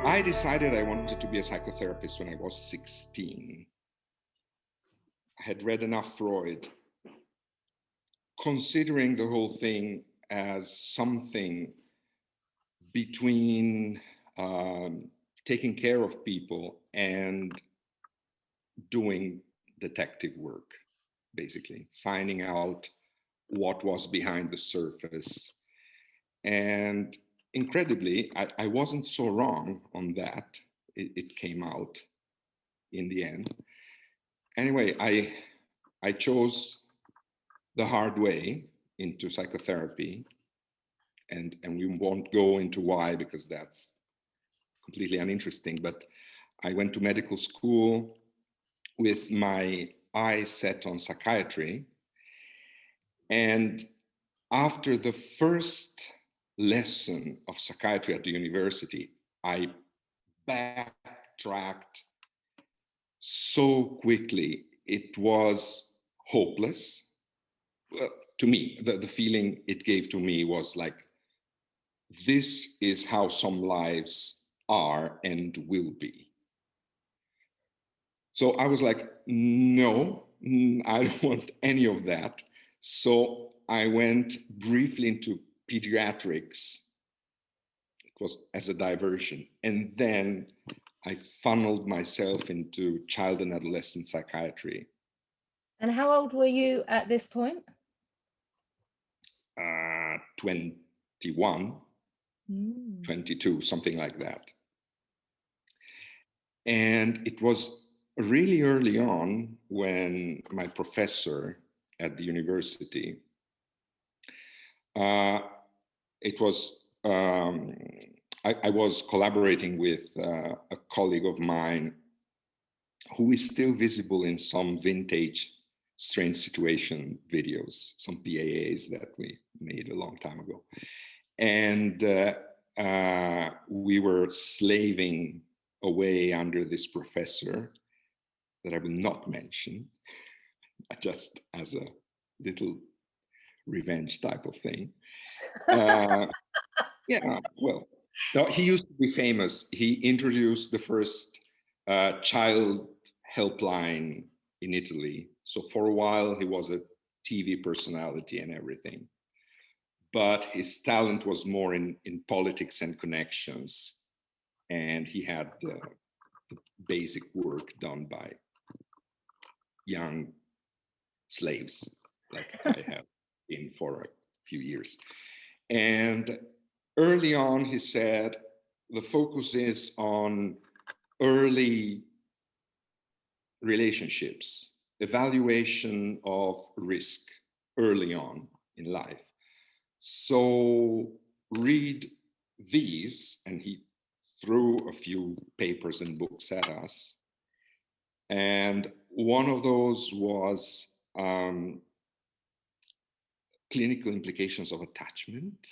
I decided I wanted to be a psychotherapist when I was 16. I had read enough Freud, considering the whole thing as something between taking care of people and doing detective work, basically, finding out what was behind the surface. And incredibly, I wasn't so wrong on that. It came out in the end. Anyway, I chose the hard way into psychotherapy, and we won't go into why, because that's completely uninteresting. But I went to medical school with my eyes set on psychiatry. And after the first lesson of psychiatry at the university, I backtracked so quickly. It was hopeless. To me, the feeling it gave to me was like, this is how some lives are and will be. So I was like, no, I don't want any of that. So I went briefly into pediatrics. It was as a diversion. And then I funneled myself into child and adolescent psychiatry. And how old were you at this point? 21, 22, something like that. And it was really early on when my professor at the university, I was collaborating with a colleague of mine who is still visible in some vintage strange situation videos, some PAAs that we made a long time ago. And we were slaving away under this professor that I will not mention, just as a little revenge type of thing. Yeah, well, no, he used to be famous. He introduced the first child helpline in Italy. So for a while, he was a TV personality and everything. But his talent was more in politics and connections. And he had the basic work done by young slaves, like I have been for a few years. And early on, he said, the focus is on early relationships, evaluation of risk early on in life. So read these, and he threw a few papers and books at us. And one of those was clinical implications of attachment.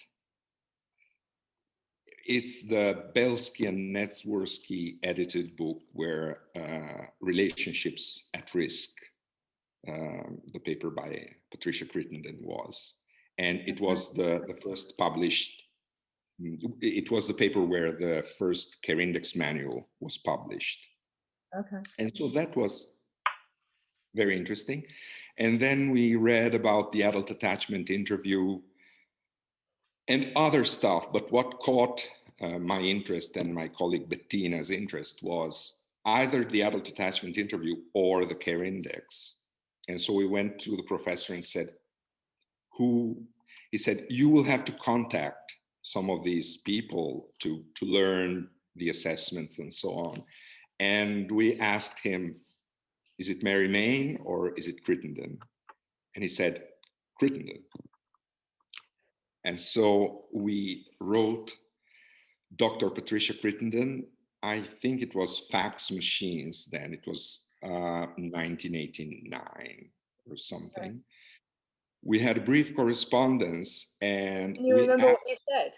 It's the Belsky and Netsworski edited book where relationships at risk, the paper by Patricia Crittenden was. And it was the first published, it was the paper where the first care index manual was published. Okay. And so that was very interesting. And then we read about the adult attachment interview and other stuff. But what caught my interest and my colleague Bettina's interest was either the adult attachment interview or the care index. And so we went to the professor and said, he said, you will have to contact some of these people to learn the assessments and so on. And we asked him, is it Mary Main or is it Crittenden? And he said, Crittenden. And so we wrote Dr. Patricia Crittenden. I think it was fax machines then. It was 1989 or something. Right. We had a brief correspondence and... Can you remember what you said?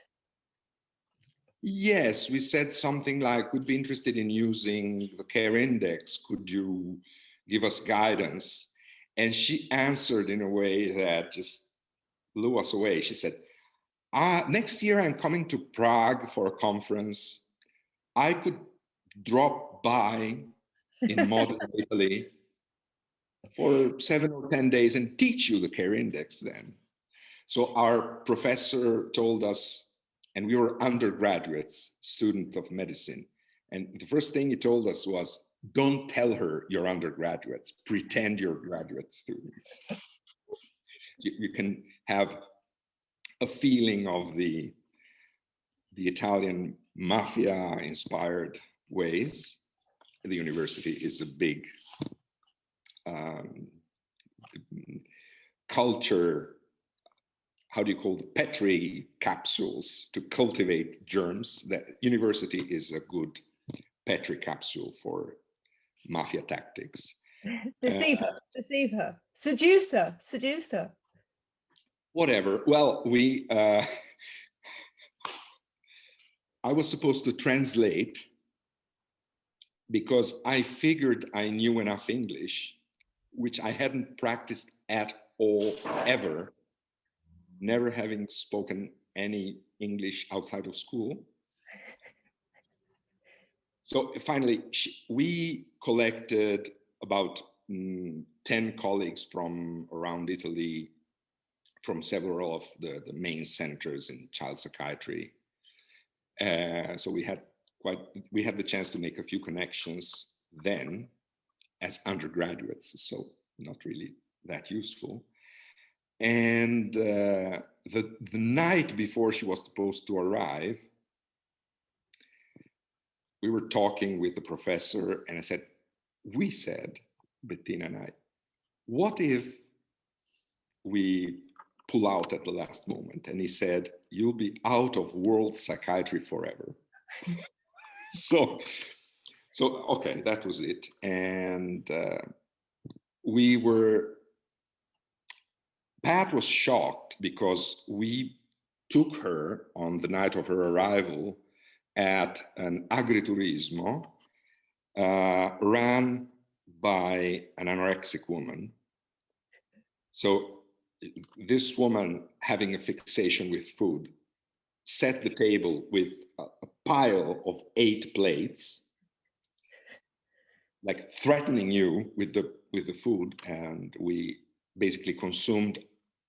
Yes, we said something like, we'd be interested in using the care index. Could you give us guidance? And she answered in a way that just blew us away. She said, next year I'm coming to Prague for a conference. I could drop by in modern Italy for 7 or 10 days and teach you the care index then. So our professor told us, and we were undergraduates, students of medicine. And the first thing he told us was, don't tell her you're undergraduates, pretend you're graduate students. You can have a feeling of the Italian mafia-inspired ways. The university is a big culture, how do you call it, Petri capsules to cultivate germs. That university is a good Petri capsule for mafia tactics. Deceive her, seduce her. Whatever. Well, I was supposed to translate because I figured I knew enough English, which I hadn't practiced at all, ever, never having spoken any English outside of school. So finally, we collected about 10 colleagues from around Italy, from several of the main centers in child psychiatry. So we had the chance to make a few connections then as undergraduates, so not really that useful. And the night before she was supposed to arrive, we were talking with the professor, and I said, Bettina and I, what if we pull out at the last moment? And he said, you'll be out of world psychiatry forever. So okay, that was it. And Pat was shocked because we took her on the night of her arrival at an agriturismo ran by an anorexic woman. So this woman, having a fixation with food, set the table with a pile of 8 plates, like threatening you with the food. And we basically consumed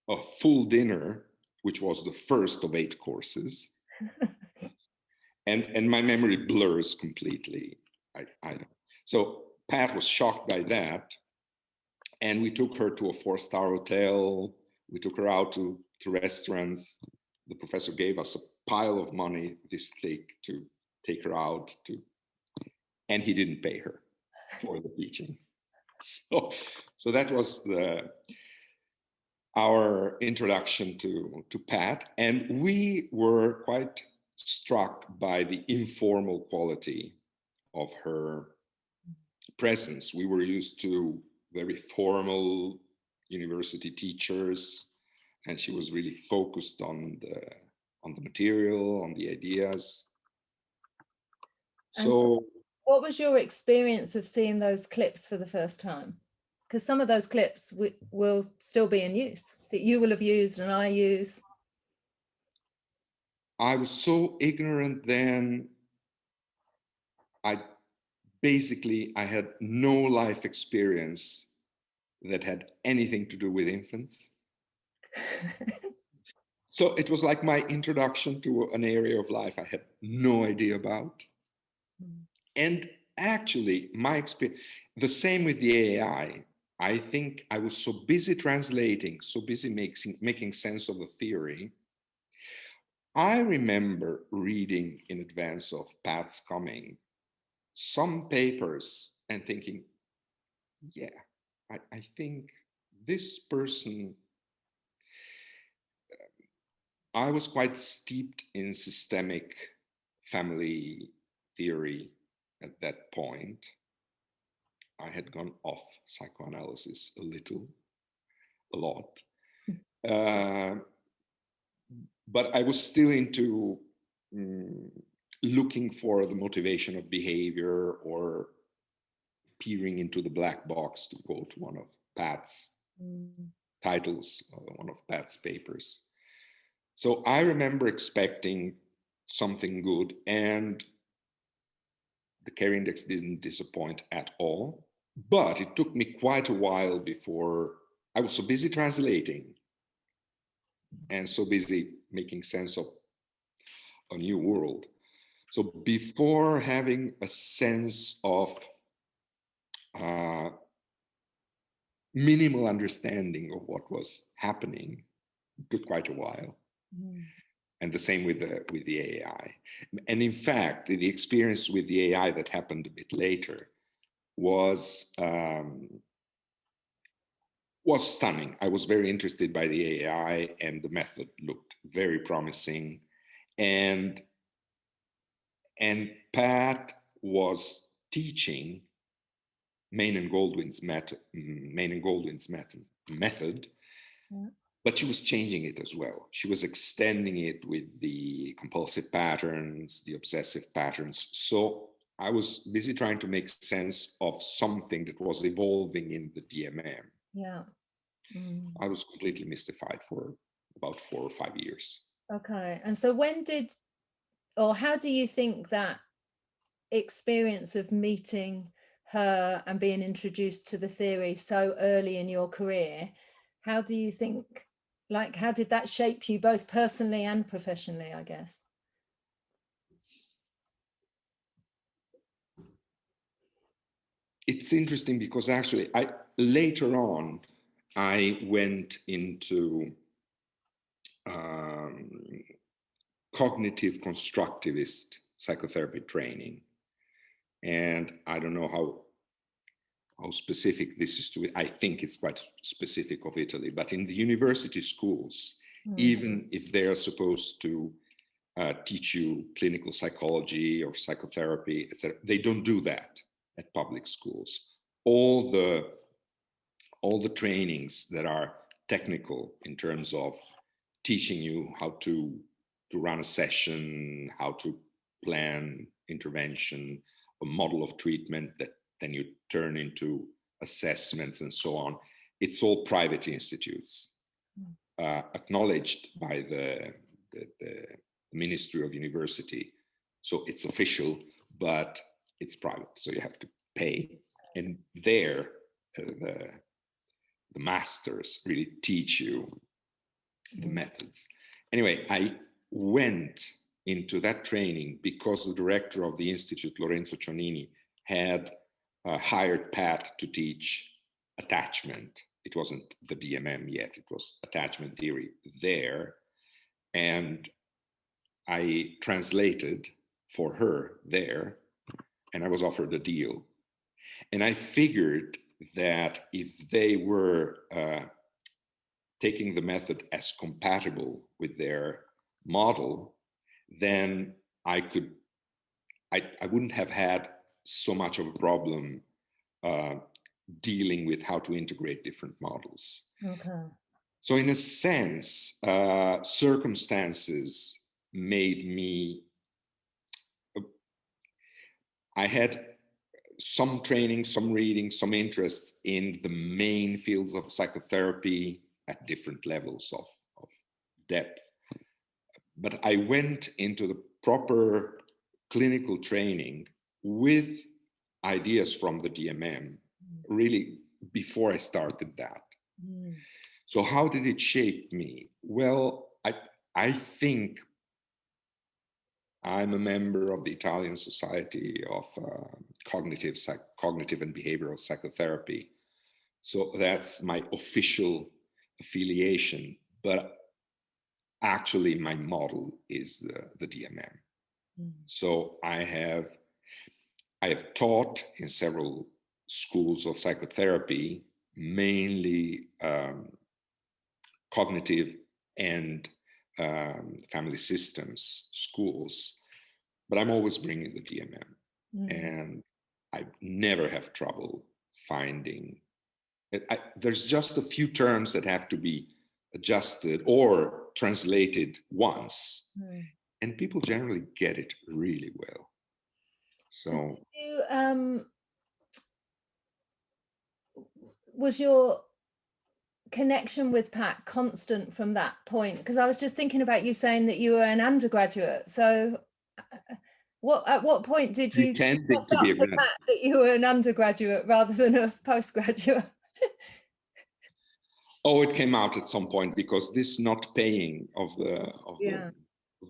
a full dinner, which was the first of 8 courses. And my memory blurs completely. I don't. So Pat was shocked by that. And we took her to a 4-star hotel. We took her out to restaurants. The professor gave us a pile of money, this thick, to take her out to, and he didn't pay her for the teaching. So that was our introduction to Pat. And we were quite struck by the informal quality of her presence. We were used to very formal university teachers, and she was really focused on the material, on the ideas. So what was your experience of seeing those clips for the first time? Because some of those clips will still be in use, that you will have used and I use. I was so ignorant then. I had no life experience that had anything to do with infants. So it was like my introduction to an area of life I had no idea about. And actually, my experience, the same with the AI. I think I was so busy translating, so busy making sense of the theory. I remember reading in advance of Pat's coming some papers and thinking, yeah, I think this person, I was quite steeped in systemic family theory at that point. I had gone off psychoanalysis a lot. But I was still into looking for the motivation of behavior or peering into the black box, to quote one of Pat's titles, one of Pat's papers. So I remember expecting something good, and The care index didn't disappoint at all, but it took me quite a while before I was so busy translating and so busy making sense of a new world. So before having a sense of minimal understanding of what was happening, it took quite a while. Mm. And the same with the AI. And in fact, the experience with the AI that happened a bit later was stunning. I was very interested by the AI, and the method looked very promising. And Pat was teaching Main and Goldwyn's method, yeah. But she was changing it as well. She was extending it with the compulsive patterns, the obsessive patterns. So I was busy trying to make sense of something that was evolving in the DMM. Yeah. Mm. I was completely mystified for about 4 or 5 years. Okay. And so how do you think that experience of meeting her and being introduced to the theory so early in your career, how do you think, how did that shape you both personally and professionally, I guess? It's interesting because actually later on I went into cognitive constructivist psychotherapy training. And I don't know how specific this is to it. I think it's quite specific of Italy, but in the university schools, even if they are supposed to teach you clinical psychology or psychotherapy, etc., they don't do that at public schools. All the trainings that are technical in terms of teaching you how to run a session, how to plan intervention, a model of treatment that then you turn into assessments and so on. It's all private institutes, acknowledged by the Ministry of University. So it's official, but it's private. So you have to pay. And there, the masters really teach you the methods. Anyway, I went into that training because the director of the institute, Lorenzo Cionini, had hired Pat to teach attachment. It wasn't the DMM yet, it was attachment theory there. And I translated for her there, and I was offered a deal. And I figured that if they were taking the method as compatible with their model, then I wouldn't have had so much of a problem dealing with how to integrate different models. Okay. So in a sense, circumstances made me, I had some training, some reading, some interest in the main fields of psychotherapy at different levels of depth. But I went into the proper clinical training with ideas from the DMM, really before I started that. Mm. So how did it shape me? Well, I think I'm a member of the Italian Society of Cognitive and Behavioral Psychotherapy. So that's my official affiliation, but actually my model is the DMM. Mm. So I have taught in several schools of psychotherapy, mainly cognitive and family systems schools, but I'm always bringing the DMM. Mm. And I never have trouble finding there's just a few terms that have to be adjusted or translated once, and people generally get it really well. So was your connection with Pat constant from that point? Because I was just thinking about you saying that you were an undergraduate. So At what point did you pretending toss to be up a the grad. fact that you were an undergraduate rather than a postgraduate? Oh, it came out at some point because this not paying of Yeah.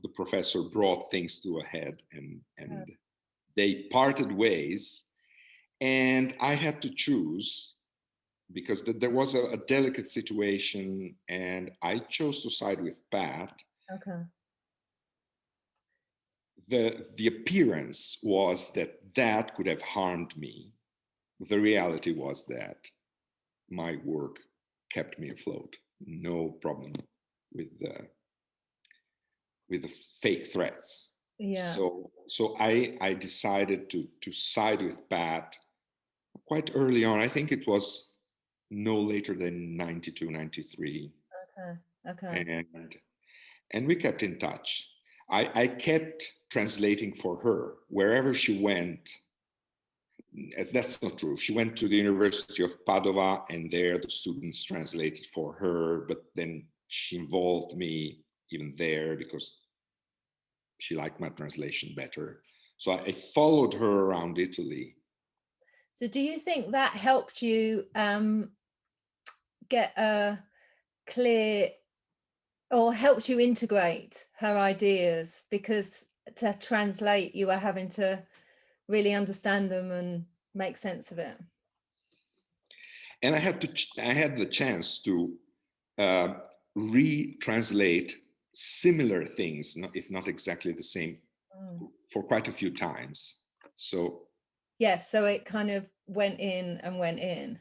the professor brought things to a head, and they parted ways, and I had to choose because there was a delicate situation, and I chose to side with Pat. Okay. The appearance was that could have harmed me. The reality was that my work kept me afloat. No problem with the fake threats. Yeah. So I decided to side with Pat quite early on. I think it was no later than 92, 93. Okay. And we kept in touch. I kept translating for her wherever she went. That's not true. She went to the University of Padova, and there the students translated for her, but then she involved me even there because she liked my translation better. So I followed her around Italy. So do you think that helped you get a clear, or helped you integrate her ideas? Because to translate, you were having to really understand them and make sense of it. And I had the chance to retranslate similar things, if not exactly the same, for quite a few times. So yeah, so it kind of went in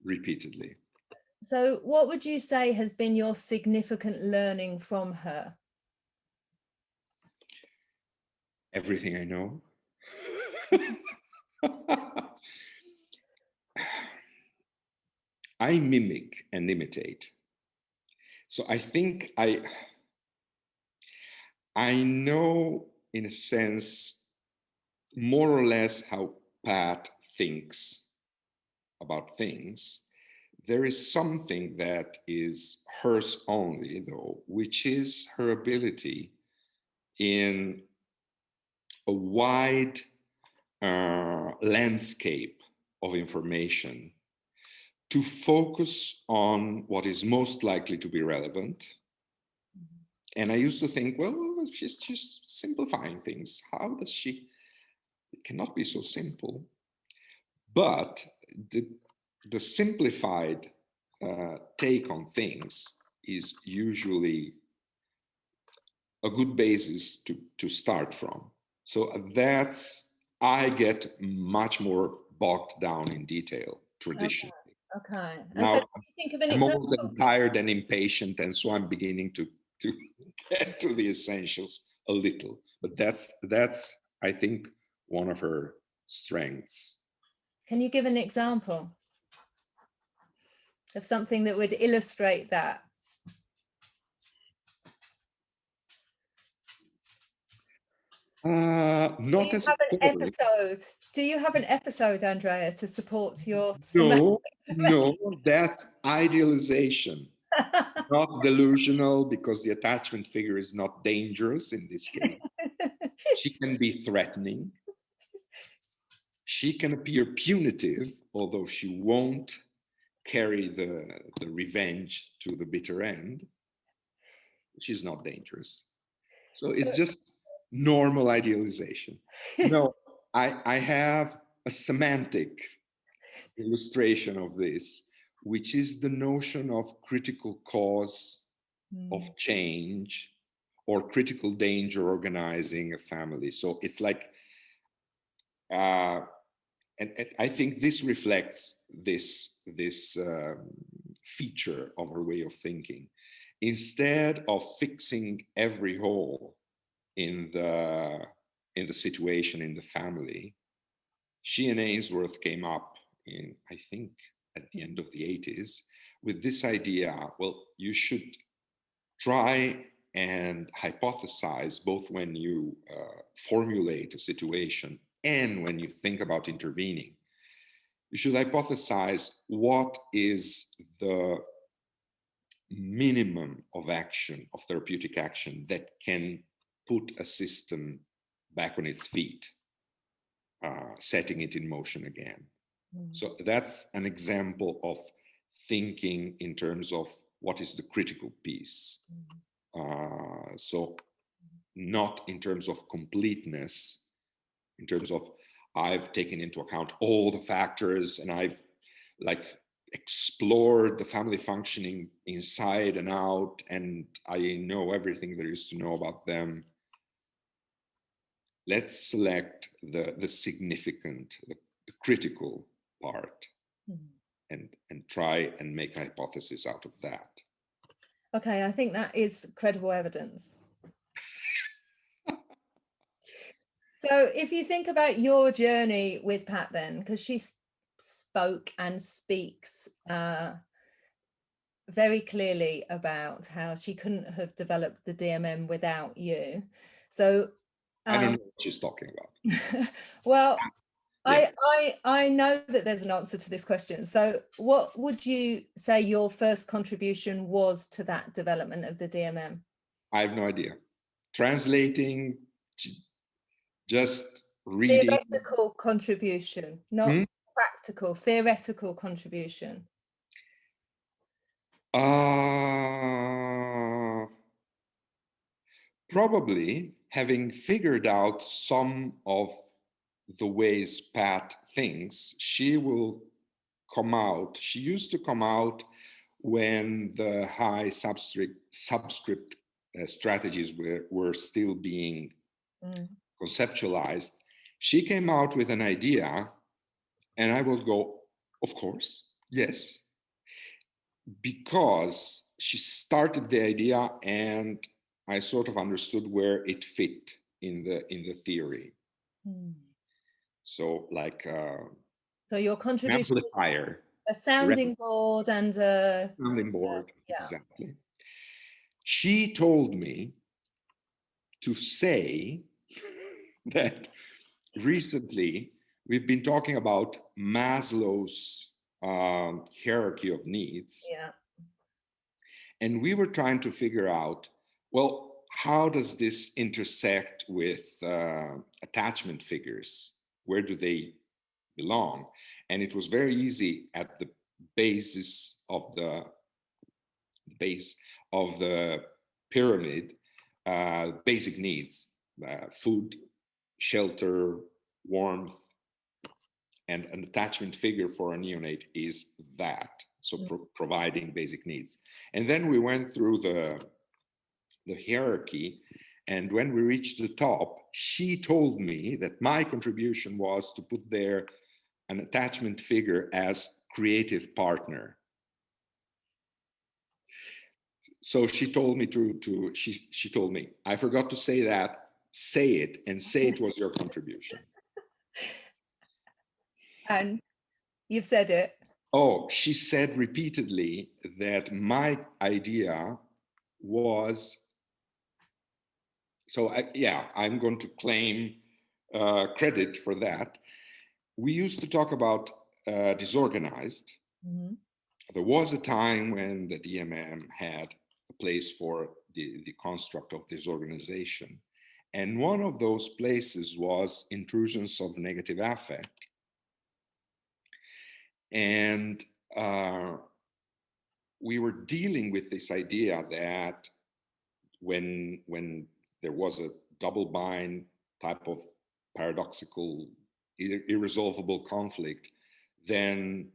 repeatedly. So what would you say has been your significant learning from her? Everything I know. I mimic and imitate. So I think I know, in a sense, more or less how Pat thinks about things. There is something that is hers only, though, which is her ability in a wide landscape of information to focus on what is most likely to be relevant. And I used to think, well, she's just simplifying things. How does she? It cannot be so simple. But the simplified take on things is usually a good basis to start from. So I get much more bogged down in detail traditionally. Okay. And so Now, can you think of an I'm example? old and tired and impatient, and so I'm beginning to get to the essentials a little. But that's I think one of her strengths. Can you give an example of something that would illustrate that? Not as a story. Do you have an episode, Andrea, to support your No, that's idealization. Not delusional, because the attachment figure is not dangerous in this case. She can be threatening. She can appear punitive, although she won't carry the revenge to the bitter end. She's not dangerous. So it's just normal idealization. No, I have a semantic illustration of this, which is the notion of critical cause of change or critical danger organizing a family. So it's like, and I think this reflects this feature of her way of thinking. Instead of fixing every hole in the situation in the family, she and Ainsworth came up in, I think, at the end of the 80s with this idea, well, you should try and hypothesize both when you formulate a situation and when you think about intervening. You should hypothesize what is the minimum of action, of therapeutic action, that can put a system back on its feet, setting it in motion again. So that's an example of thinking in terms of what is the critical piece. So not in terms of completeness, in terms of I've taken into account all the factors and I've like explored the family functioning inside and out, and I know everything there is to know about them. Let's select the significant, the critical part, and try and make a hypothesis out of that. Okay, I think that is credible evidence. So if you think about your journey with Pat then, because she spoke and speaks very clearly about how she couldn't have developed the DMM without you. So I don't know what she's talking about. Well, yeah. I know that there's an answer to this question. So what would you say your first contribution was to that development of the DMM? I have no idea. Translating, just reading. Theoretical contribution, not practical, theoretical contribution. Probably having figured out some of the ways Pat thinks, she will come out. She used to come out when the high subscript strategies were still being conceptualized. She came out with an idea, and I will go, of course, yes, because she started the idea and I sort of understood where it fit in the theory. So like so your contribution amplifier, a sounding board and a sounding board, yeah. exactly. She told me to say that recently we've been talking about Maslow's hierarchy of needs. Yeah. And we were trying to figure out, well, how does this intersect with attachment figures? Where do they belong? And it was very easy at the basis of the base of the pyramid, basic needs, food, shelter, warmth, and an attachment figure for a neonate is that. So providing basic needs. And then we went through the hierarchy. And when we reached the top, she told me that my contribution was to put there an attachment figure as creative partner. So she told me she told me, I forgot to say that, say it, and say it was your contribution. And you've said it. Oh, she said repeatedly that my idea was, so I'm going to claim credit for that. We used to talk about disorganized. There was a time when the DMM had a place for the construct of disorganization. And one of those places was intrusions of negative affect. And we were dealing with this idea that when there was a double bind type of paradoxical, irresolvable conflict, then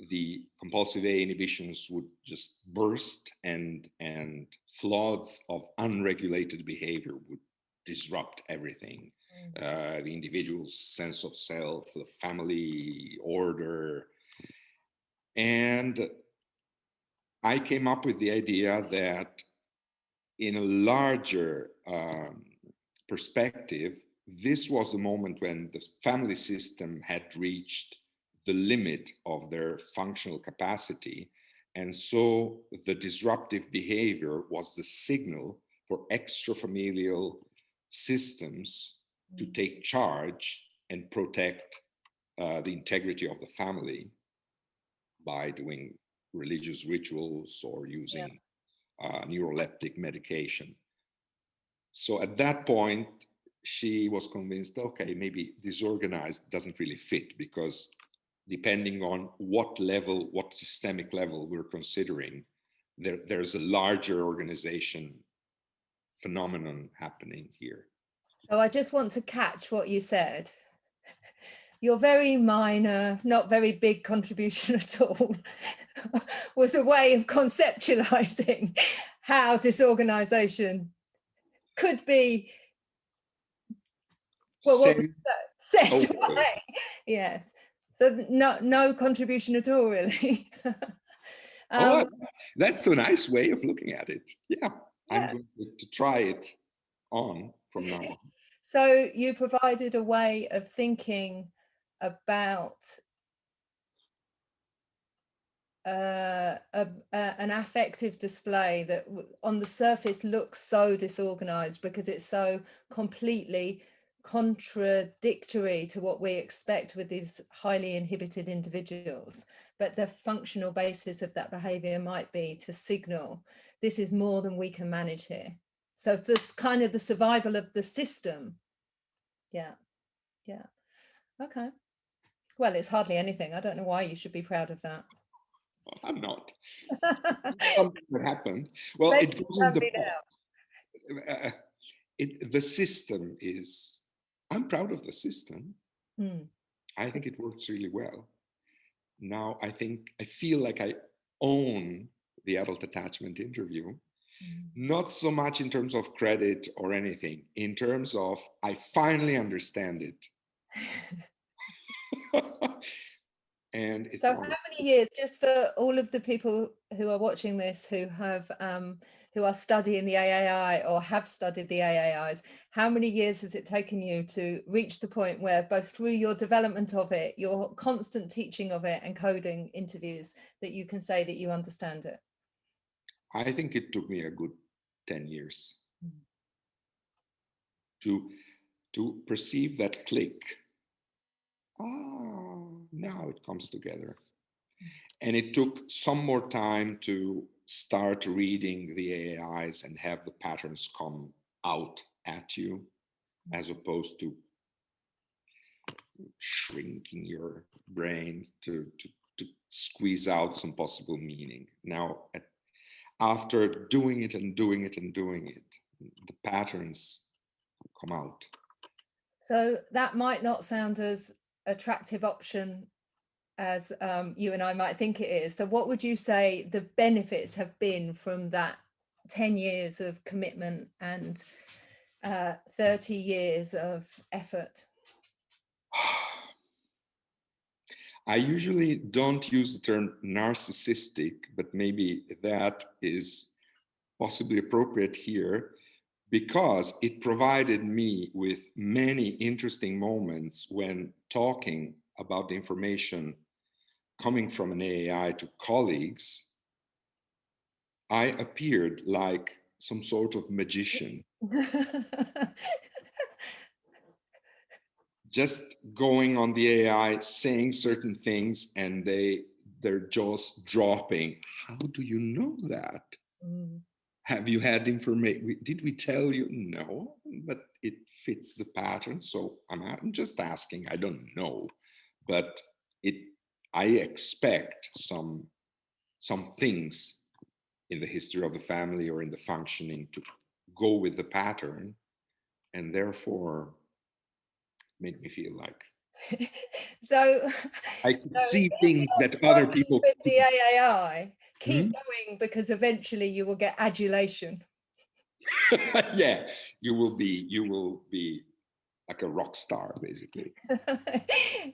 the compulsive A inhibitions would just burst and floods of unregulated behavior would disrupt everything. The individual's sense of self, the family order. And I came up with the idea that in a larger perspective, this was the moment when the family system had reached the limit of their functional capacity. And so the disruptive behavior was the signal for extrafamilial systems to take charge and protect the integrity of the family by doing religious rituals or using neuroleptic medication. So at that point, she was convinced, okay, maybe disorganized doesn't really fit, because depending on what level, what systemic level we're considering, there's a larger organization phenomenon happening here. So I just want to catch what you said. Your very minor, not very big contribution at all was a way of conceptualizing how disorganization could be, well, set away. Yes. So no contribution at all, really. Oh, that's a nice way of looking at it. Yeah, I'm Yeah. going to try it on from now on. So you provided a way of thinking about an affective display that on the surface looks so disorganized because it's so completely contradictory to what we expect with these highly inhibited individuals. But the functional basis of that behavior might be to signal this is more than we can manage here. So this kind of the survival of the system. Yeah. Yeah. Okay. Well, it's hardly anything. I don't know why you should be proud of that. I'm not. Something that happened. Well, it goes in the system is, I'm proud of the system. I think it works really well. Now, I feel like I own the adult attachment interview, not so much in terms of credit or anything, in terms of I finally understand it. And it's so how many years, just for all of the people who are watching this who have who are studying the AAI or have studied the AAIs, how many years has it taken you to reach the point where both through your development of it, your constant teaching of it and coding interviews, that you can say that you understand it? I think it took me a good 10 years to perceive that click. Now it comes together. And it took some more time to start reading the AAIs and have the patterns come out at you, as opposed to shrinking your brain to squeeze out some possible meaning. Now, after doing it and doing it and doing it, the patterns come out. So that might not sound as attractive option as you and I might think it is. So what would you say the benefits have been from that 10 years of commitment and 30 years of effort? I usually don't use the term narcissistic, but maybe that is possibly appropriate here, because it provided me with many interesting moments when talking about the information coming from an AAI to colleagues. I appeared like some sort of magician. Just going on the AI, saying certain things, and they're just dropping. How do you know that? Have you had information? Did we tell you? No, but it fits the pattern. So I'm just asking. I don't know, but I expect some things in the history of the family or in the functioning to go with the pattern, and therefore made me feel like so I could see things that other people with the AAI. Keep going, because eventually you will get adulation. Yeah, you will be like a rock star, basically.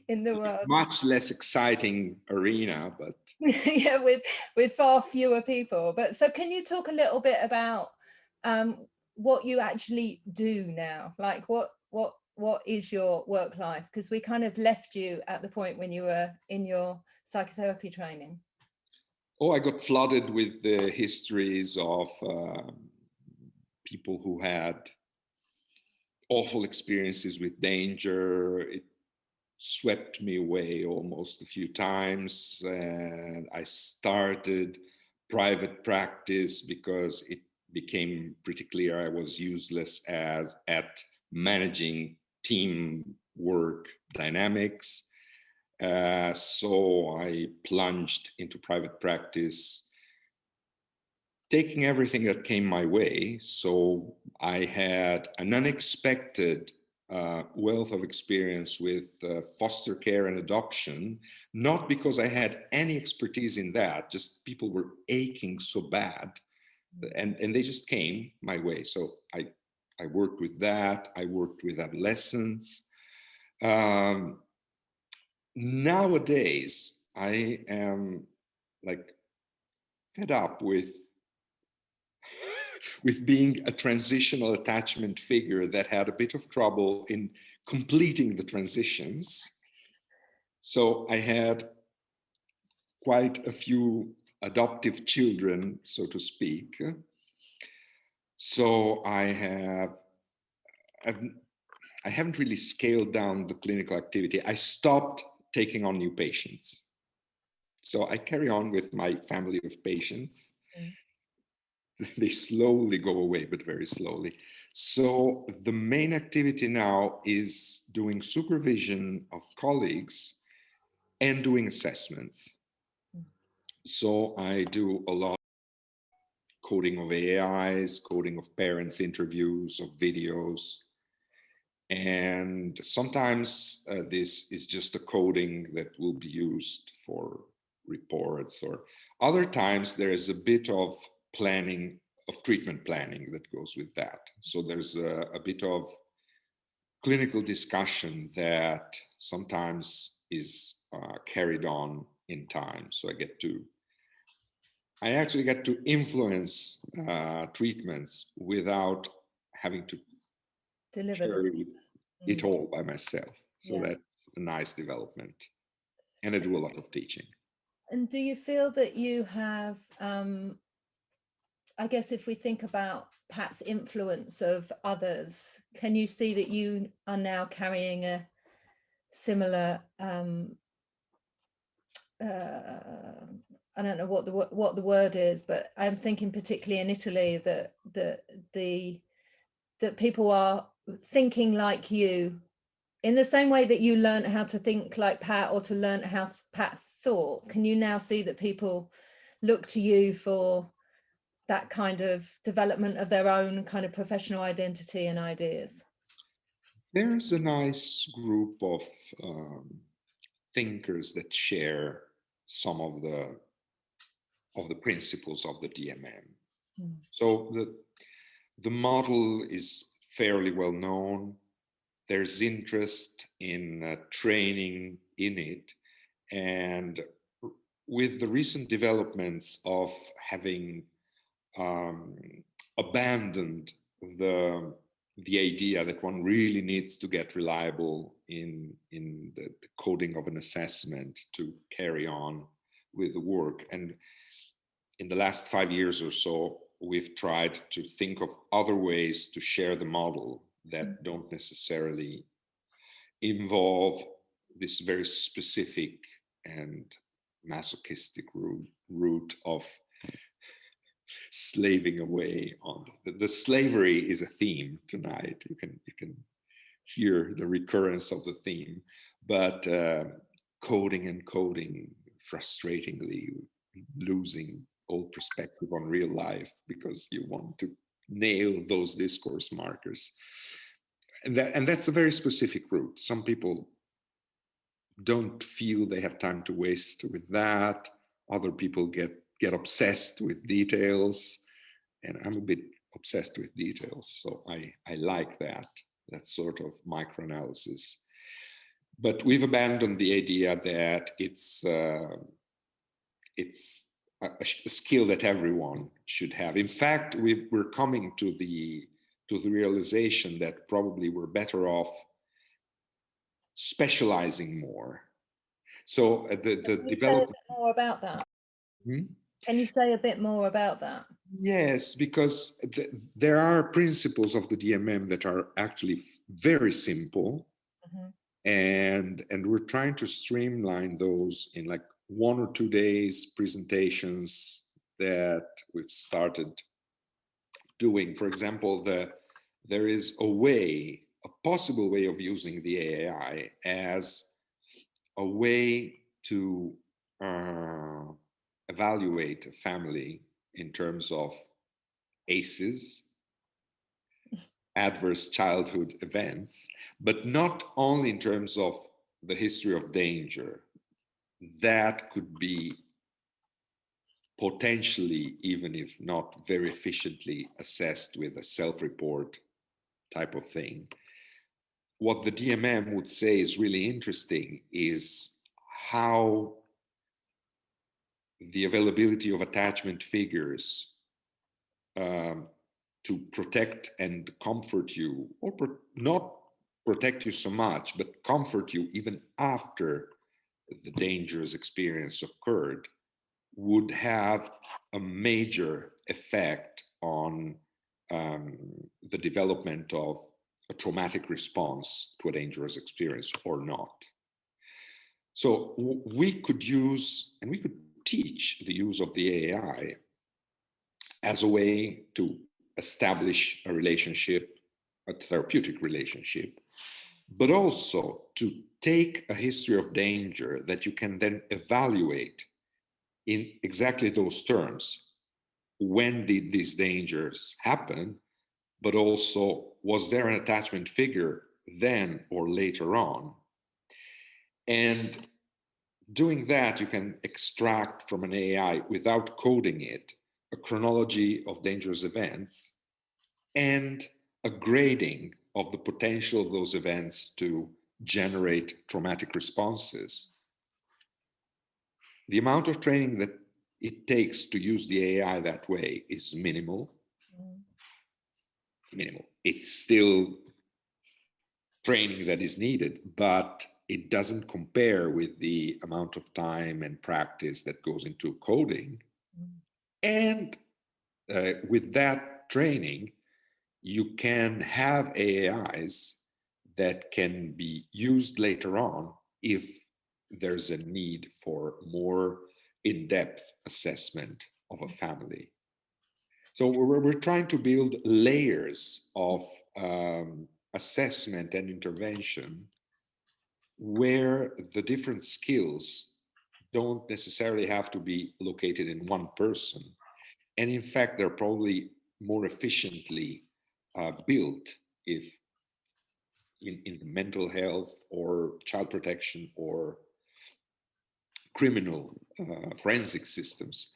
In the world. Much less exciting arena, but yeah, with far fewer people. But so can you talk a little bit about what you actually do now? Like what is your work life? Because we kind of left you at the point when you were in your psychotherapy training. Oh, I got flooded with the histories of people who had awful experiences with danger. It swept me away almost a few times, and I started private practice because it became pretty clear I was useless at managing teamwork dynamics. So I plunged into private practice, taking everything that came my way. So I had an unexpected wealth of experience with foster care and adoption, not because I had any expertise in that, just people were aching so bad, and they just came my way. So I worked with that. I worked with adolescents. Nowadays, I am like fed up with being a transitional attachment figure that had a bit of trouble in completing the transitions. So I had quite a few adoptive children, so to speak. So I haven't really scaled down the clinical activity. I stopped taking on new patients. So I carry on with my family of patients. They slowly go away, but very slowly. So the main activity now is doing supervision of colleagues and doing assessments. So I do a lot of coding of AIs, coding of parents' interviews, of videos. And sometimes this is just a coding that will be used for reports, or other times there is a bit of planning, of treatment planning that goes with that. So there's a bit of clinical discussion that sometimes is carried on in time. So I actually get to influence treatments without having to Deliver carry it all by myself. So yeah. That's a nice development. And I do a lot of teaching. And do you feel that you have, I guess if we think about Pat's influence of others, can you see that you are now carrying a similar, I don't know what the word is, but I'm thinking particularly in Italy that people are thinking like you in the same way that you learned how to think like Pat, or to learn how Pat thought. Can you now see that people look to you for that kind of development of their own kind of professional identity and ideas? There's a nice group of thinkers that share some of the principles of the DMM. So the model is fairly well known. There's interest in training in it. And with the recent developments of having abandoned the idea that one really needs to get reliable in the coding of an assessment to carry on with the work. And in the last 5 years or so, we've tried to think of other ways to share the model that don't necessarily involve this very specific and masochistic route of slaving away on the slavery is a theme tonight. You can hear the recurrence of the theme, but coding and coding, frustratingly losing all perspective on real life because you want to nail those discourse markers. And that's a very specific route. Some people don't feel they have time to waste with that. Other people get obsessed with details, and I'm a bit obsessed with details. So I like that sort of microanalysis. But we've abandoned the idea that it's a skill that everyone should have. In fact, we're coming to the realization that probably we're better off specializing more. So the development. Say a bit more about that. Can you say a bit more about that? Yes, because there are principles of the DMM that are actually very simple, and we're trying to streamline those in like 1 or 2 days presentations that we've started doing. For example, there is a way possible way of using the AI as a way to evaluate a family in terms of ACEs, adverse childhood events, but not only in terms of the history of danger. That could be potentially, even if not very efficiently, assessed with a self-report type of thing. What the DMM would say is really interesting is how the availability of attachment figures to protect and comfort you, or not protect you so much, but comfort you even after the dangerous experience occurred, would have a major effect on the development of a traumatic response to a dangerous experience or not. So we could use, and we could teach the use of the AI as a way to establish a relationship, a therapeutic relationship, but also to take a history of danger that you can then evaluate in exactly those terms. When did these dangers happen? But also, was there an attachment figure then or later on? And doing that, you can extract from an AI, without coding it, a chronology of dangerous events and a grading of the potential of those events to generate traumatic responses. The amount of training that it takes to use the AI that way is minimal. Minimal. It's still training that is needed, but it doesn't compare with the amount of time and practice that goes into coding. And with that training, you can have AIs that can be used later on if there's a need for more in-depth assessment of a family. So we're trying to build layers of assessment and intervention where the different skills don't necessarily have to be located in one person. And in fact, they're probably more efficiently built if in mental health or child protection or criminal forensic systems.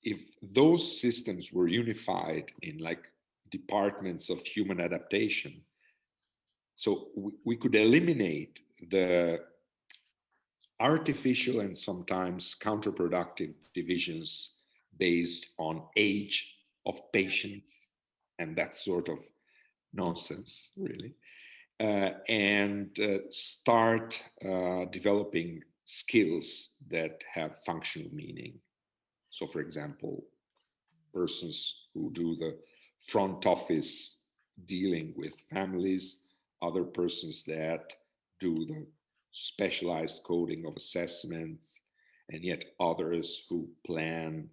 If those systems were unified in like departments of human adaptation, so we could eliminate the artificial and sometimes counterproductive divisions based on age of patient and that sort of nonsense, really, and start developing skills that have functional meaning. So, for example, persons who do the front office dealing with families, other persons that do the specialized coding of assessments, and yet others who plan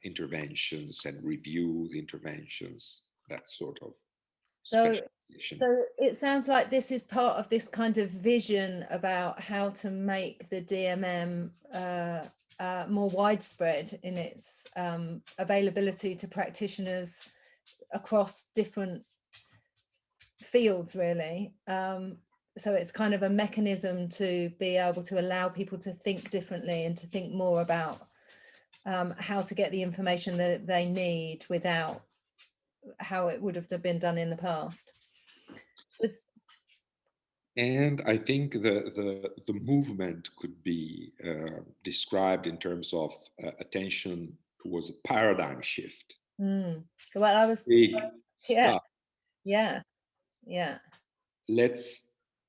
interventions and review the interventions, that sort of specialization. So it sounds like this is part of this kind of vision about how to make the DMM more widespread in its availability to practitioners across different fields, really. So it's kind of a mechanism to be able to allow people to think differently and to think more about how to get the information that they need without how it would have been done in the past. So, and I think the movement could be described in terms of attention towards a paradigm shift. well, I was Big yeah, stuff. yeah. Let's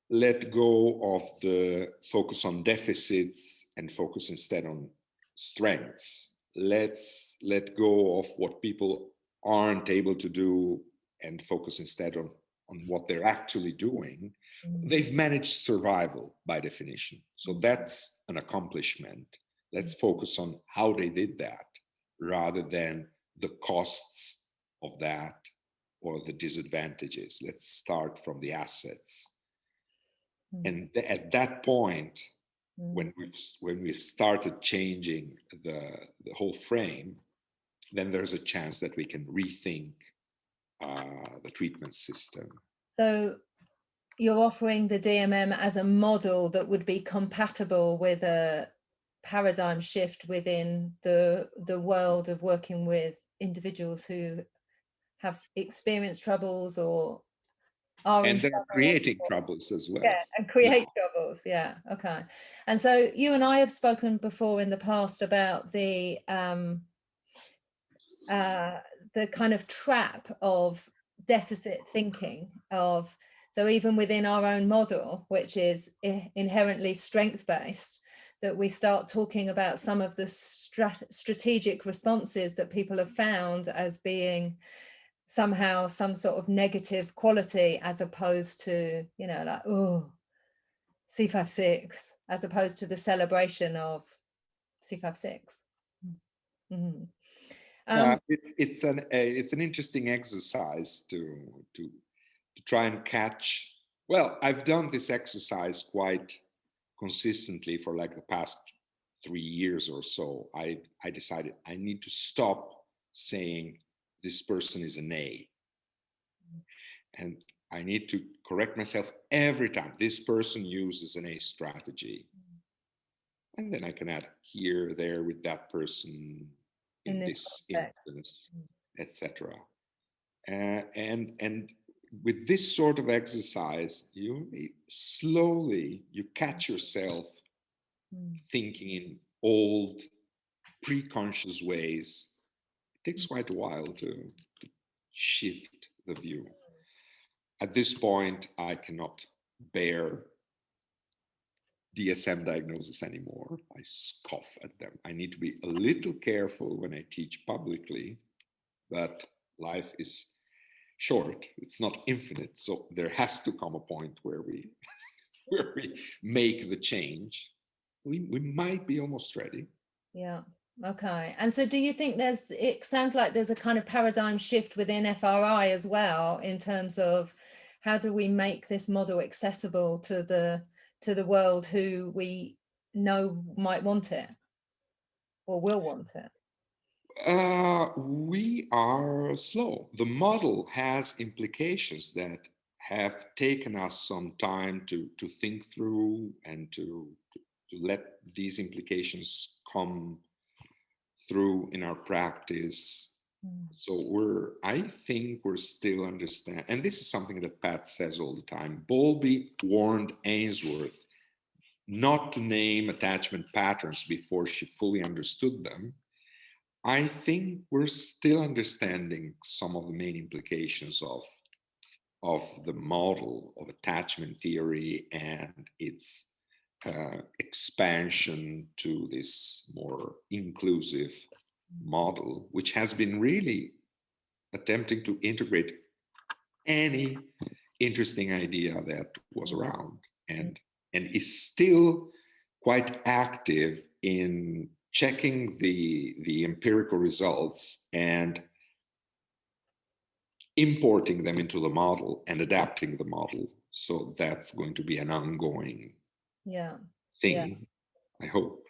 let go of the focus on deficits and focus instead on strengths. Let's let go of what people aren't able to do and focus instead on what they're actually doing. They've managed survival by definition. So that's an accomplishment. Let's focus on how they did that rather than the costs of that or the disadvantages. Let's start from the assets. And at that point, when we've started changing the whole frame, then there's a chance that we can rethink the treatment system. So you're offering the DMM as a model that would be compatible with a paradigm shift within the world of working with individuals who have experienced troubles or are in they're trouble, creating troubles as well. Yeah, and create troubles. Yeah, okay. And so you and I have spoken before in the past about the kind of trap of deficit thinking of, so even within our own model, which is inherently strength-based, that we start talking about some of the strategic responses that people have found as being somehow some sort of negative quality, as opposed to, you know, like, oh, C5-6, as opposed to the celebration of C5-6. Mm-hmm. It's an interesting exercise to try and catch. Well, I've done this exercise quite consistently for like the past 3 years or so. I decided I need to stop saying this person is an A, and I need to correct myself every time this person uses an A strategy, and then I can add here, there with that person in this instance, etc. And with this sort of exercise, you slowly catch yourself thinking in old pre-conscious ways. It takes quite a while to shift the view. At this point, I cannot bear DSM diagnosis anymore. I scoff at them. I need to be a little careful when I teach publicly, but life is short. It's not infinite. So there has to come a point where we make the change. We might be almost ready. Yeah. Okay. And so do you think it sounds like there's a kind of paradigm shift within FRI as well, in terms of how do we make this model accessible to the world who we know might want it or will want it? We are slow. The model has implications that have taken us some time to think through and to let these implications come through in our practice. So I think we're still understanding, and this is something that Pat says all the time. Bowlby warned Ainsworth not to name attachment patterns before she fully understood them. I think we're still understanding some of the main implications of the model of attachment theory and its expansion to this more inclusive model, which has been really attempting to integrate any interesting idea that was around, and is still quite active in checking the empirical results and importing them into the model and adapting the model. So that's going to be an ongoing thing, I hope.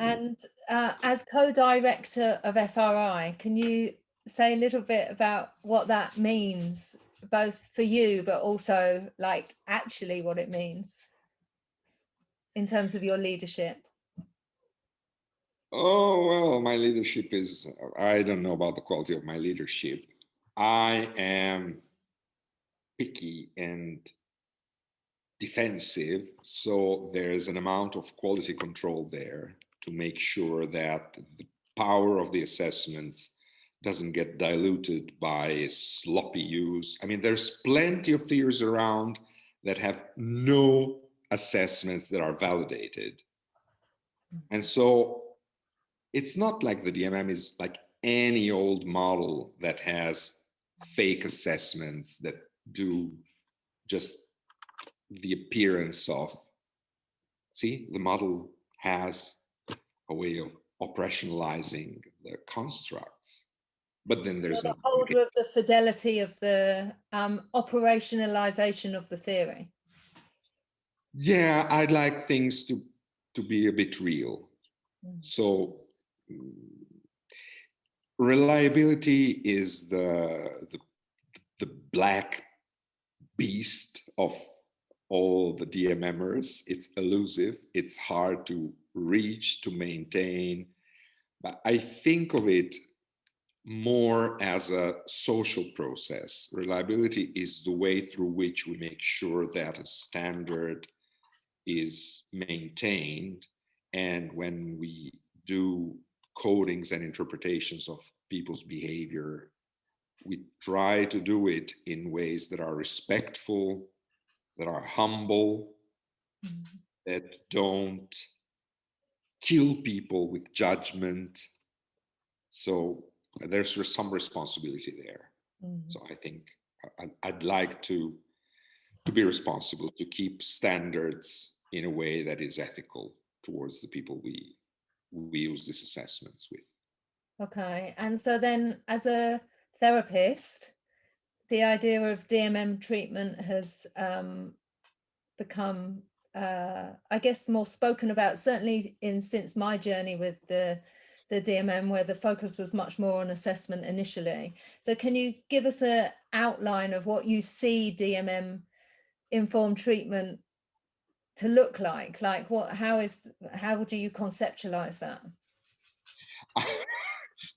And as co-director of FRI, can you say a little bit about what that means, both for you, but also like actually what it means in terms of your leadership? Oh, well, my leadership is, I don't know about the quality of my leadership. I am picky and defensive, so there's an amount of quality control there to make sure that the power of the assessments doesn't get diluted by sloppy use. I mean, there's plenty of theories around that have no assessments that are validated. And so it's not like the DMM is like any old model that has fake assessments that do just the appearance of, see, the model has a way of operationalizing the constructs. but then there's You're no the holder of the fidelity of the operationalization of the theory. Yeah, I'd like things to be a bit real. So reliability is the black beast of all the DMMers. It's elusive, it's hard to reach, to maintain, but I think of it more as a social process. Reliability is the way through which we make sure that a standard is maintained, and when we do codings and interpretations of people's behavior, we try to do it in ways that are respectful, that are humble, that don't kill people with judgment. So there's some responsibility there. So I think I'd like to be responsible, to keep standards in a way that is ethical towards the people we use these assessments with. Okay, and so then as a therapist, the idea of DMM treatment has become, I guess, more spoken about, certainly since my journey with the DMM, where the focus was much more on assessment initially. So can you give us an outline of what you see DMM informed treatment to look like? Like how do you conceptualize that?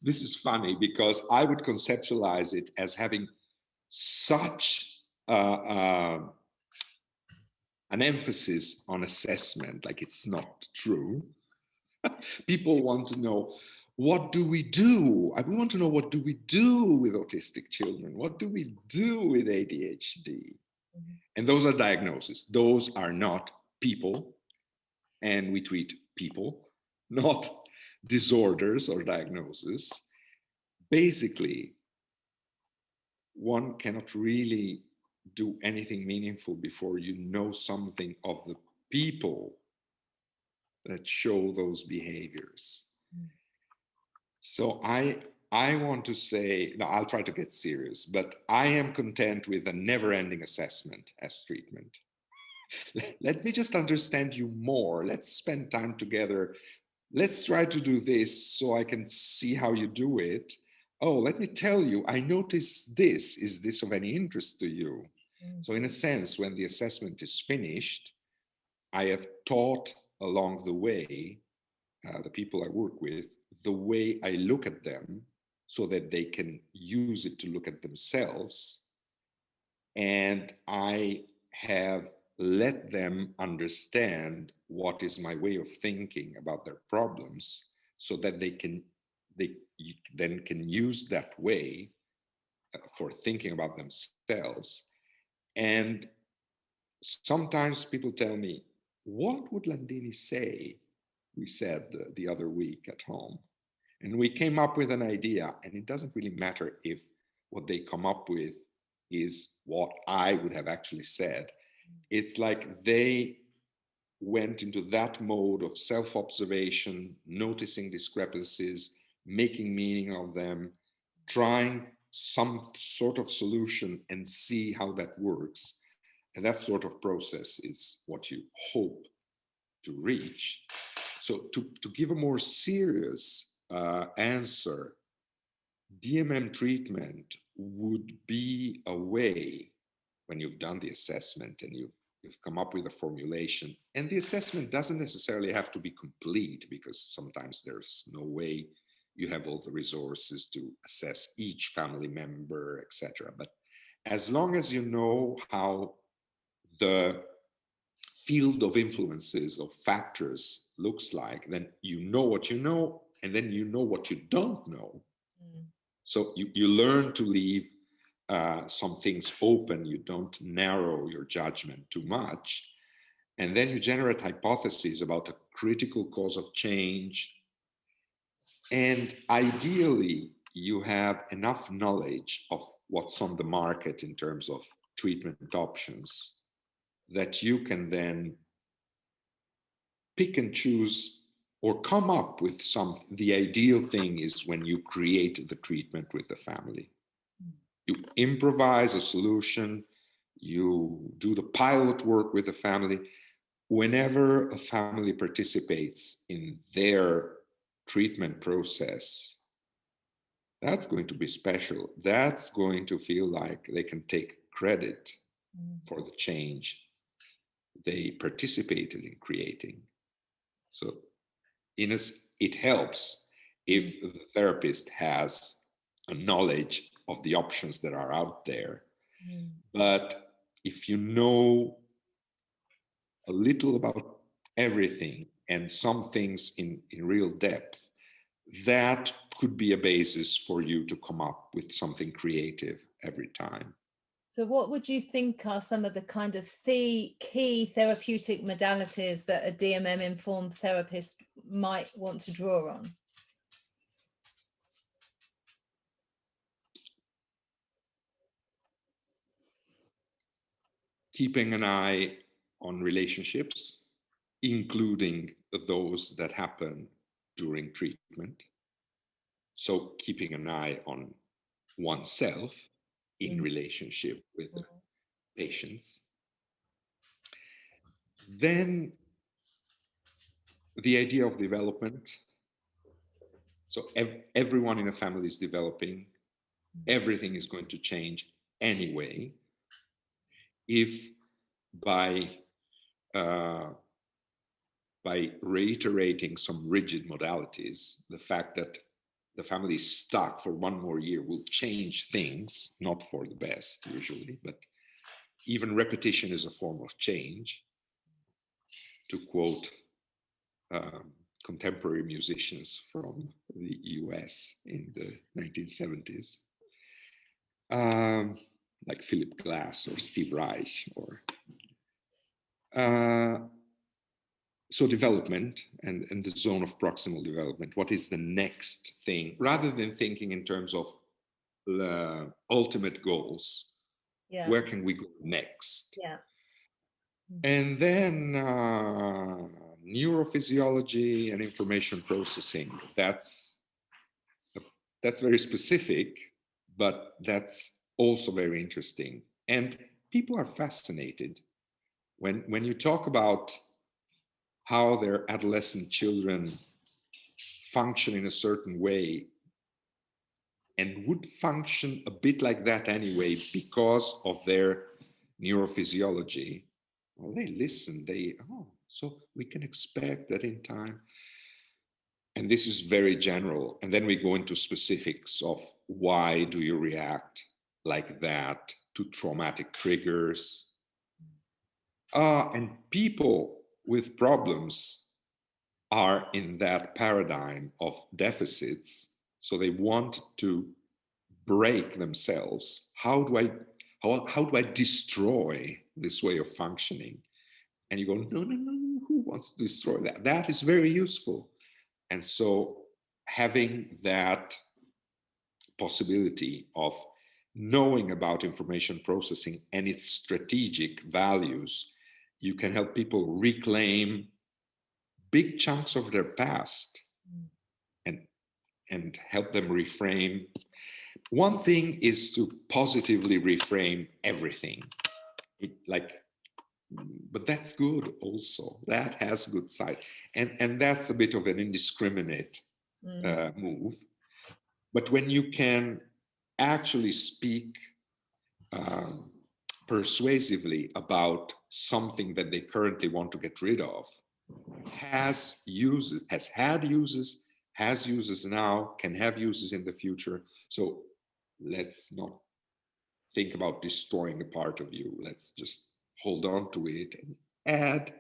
This is funny because I would conceptualize it as having such an emphasis on assessment, like it's not true. People want to know, what do we do? We want to know, what do we do with autistic children? What do we do with ADHD? And those are diagnoses. Those are not people. And we treat people, not disorders or diagnoses. Basically, one cannot really do anything meaningful before you know something of the people that show those behaviors. So I want to say, no, I'll try to get serious, but I am content with a never-ending assessment as treatment. Let me just understand you more. Let's spend time together. Let's try to do this so I can see how you do it. Oh, let me tell you, I noticed this. Is this of any interest to you? So in a sense, when the assessment is finished, I have taught along the way, the people I work with, the way I look at them so that they can use it to look at themselves. And I have let them understand what is my way of thinking about their problems so that they then can use that way for thinking about themselves. And sometimes people tell me, what would Landini say? We said the other week at home. And we came up with an idea, and it doesn't really matter if what they come up with is what I would have actually said. It's like they went into that mode of self-observation, noticing discrepancies, making meaning of them, trying some sort of solution and see how that works. And that sort of process is what you hope to reach. So to give a more serious answer, DMM treatment would be a way, when you've done the assessment and you've come up with a formulation, and the assessment doesn't necessarily have to be complete, because sometimes there's no way you have all the resources to assess each family member, etc. But as long as you know how the field of influences, of factors looks like, then you know what you know, and then you know what you don't know. So you learn to leave some things open. You don't narrow your judgment too much. And then you generate hypotheses about a critical cause of change. And ideally, you have enough knowledge of what's on the market in terms of treatment options that you can then pick and choose or come up with some. The ideal thing is when you create the treatment with the family. You improvise a solution, you do the pilot work with the family. Whenever a family participates in their treatment process, that's going to be special. That's going to feel like they can take credit for the change they participated in creating. So it helps if the therapist has a knowledge of the options that are out there. But if you know a little about everything and some things in real depth, that could be a basis for you to come up with something creative every time. So what would you think are some of the kind of key therapeutic modalities that a DMM-informed therapist might want to draw on? Keeping an eye on relationships, including those that happen during treatment. So keeping an eye on oneself in relationship with patients. Then the idea of development. So everyone in a family is developing. Everything is going to change anyway. If by reiterating some rigid modalities, the fact that the family is stuck for one more year will change things, not for the best usually, but even repetition is a form of change, to quote contemporary musicians from the US in the 1970s, like Philip Glass or Steve Reich. So development and the zone of proximal development. What is the next thing? Rather than thinking in terms of the ultimate goals, where can we go next? And then neurophysiology and information processing. That's very specific, but that's also very interesting. And people are fascinated when you talk about how their adolescent children function in a certain way and would function a bit like that anyway because of their neurophysiology. Well, they listen, so we can expect that in time. And this is very general. And then we go into specifics of why do you react like that to traumatic triggers. And people with problems are in that paradigm of deficits. So they want to break themselves. How do I destroy this way of functioning? And you go, no, who wants to destroy that? That is very useful. And so having that possibility of knowing about information processing and its strategic values, you can help people reclaim big chunks of their past and help them reframe. One thing is to positively reframe everything. But that's good also. That has good side. And that's a bit of an indiscriminate move. But when you can actually speak persuasively about something that they currently want to get rid of, has had uses, has uses now, can have uses in the future. So let's not think about destroying a part of you. Let's just hold on to it and add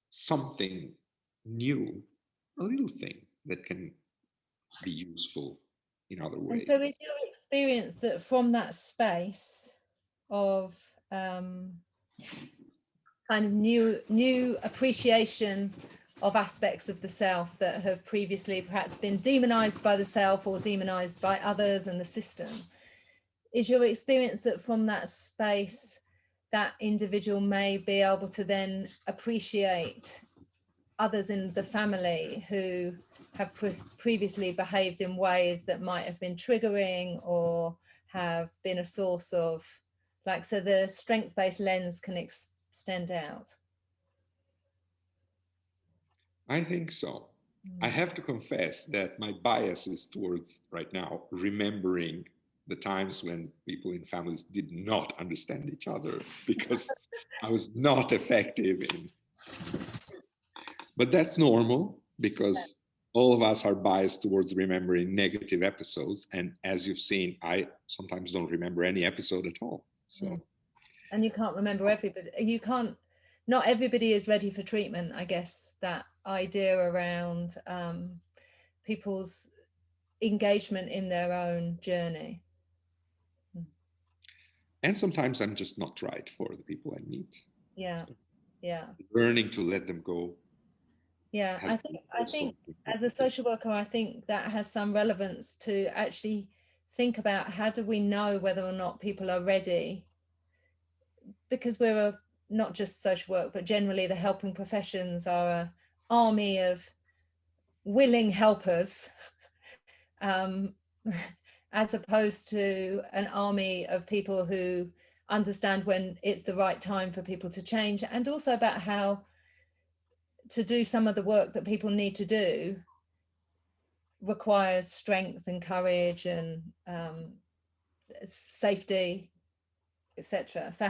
something new, a little thing that can be useful in other ways. And so is your experience that from that space of kind of new appreciation of aspects of the self that have previously perhaps been demonized by the self or demonized by others and the system, is your experience that from that space that individual may be able to then appreciate others in the family who have previously behaved in ways that might have been triggering or have been a source of, like, so the strength-based lens can extend out? I think so. I have to confess that my bias is towards, right now, remembering the times when people in families did not understand each other because I was not effective in. But that's normal because all of us are biased towards remembering negative episodes. And as you've seen, I sometimes don't remember any episode at all. So. And you can't remember everybody. You can't, not everybody is ready for treatment, I guess, that idea around people's engagement in their own journey. And sometimes I'm just not right for the people I meet. Yeah, so yeah. Learning to let them go. Yeah, I think as a social worker, I think that has some relevance to actually think about how do we know whether or not people are ready, because we're not just social work, but generally the helping professions are an army of willing helpers, as opposed to an army of people who understand when it's the right time for people to change, and also about how to do some of the work that people need to do requires strength and courage and safety, etc. So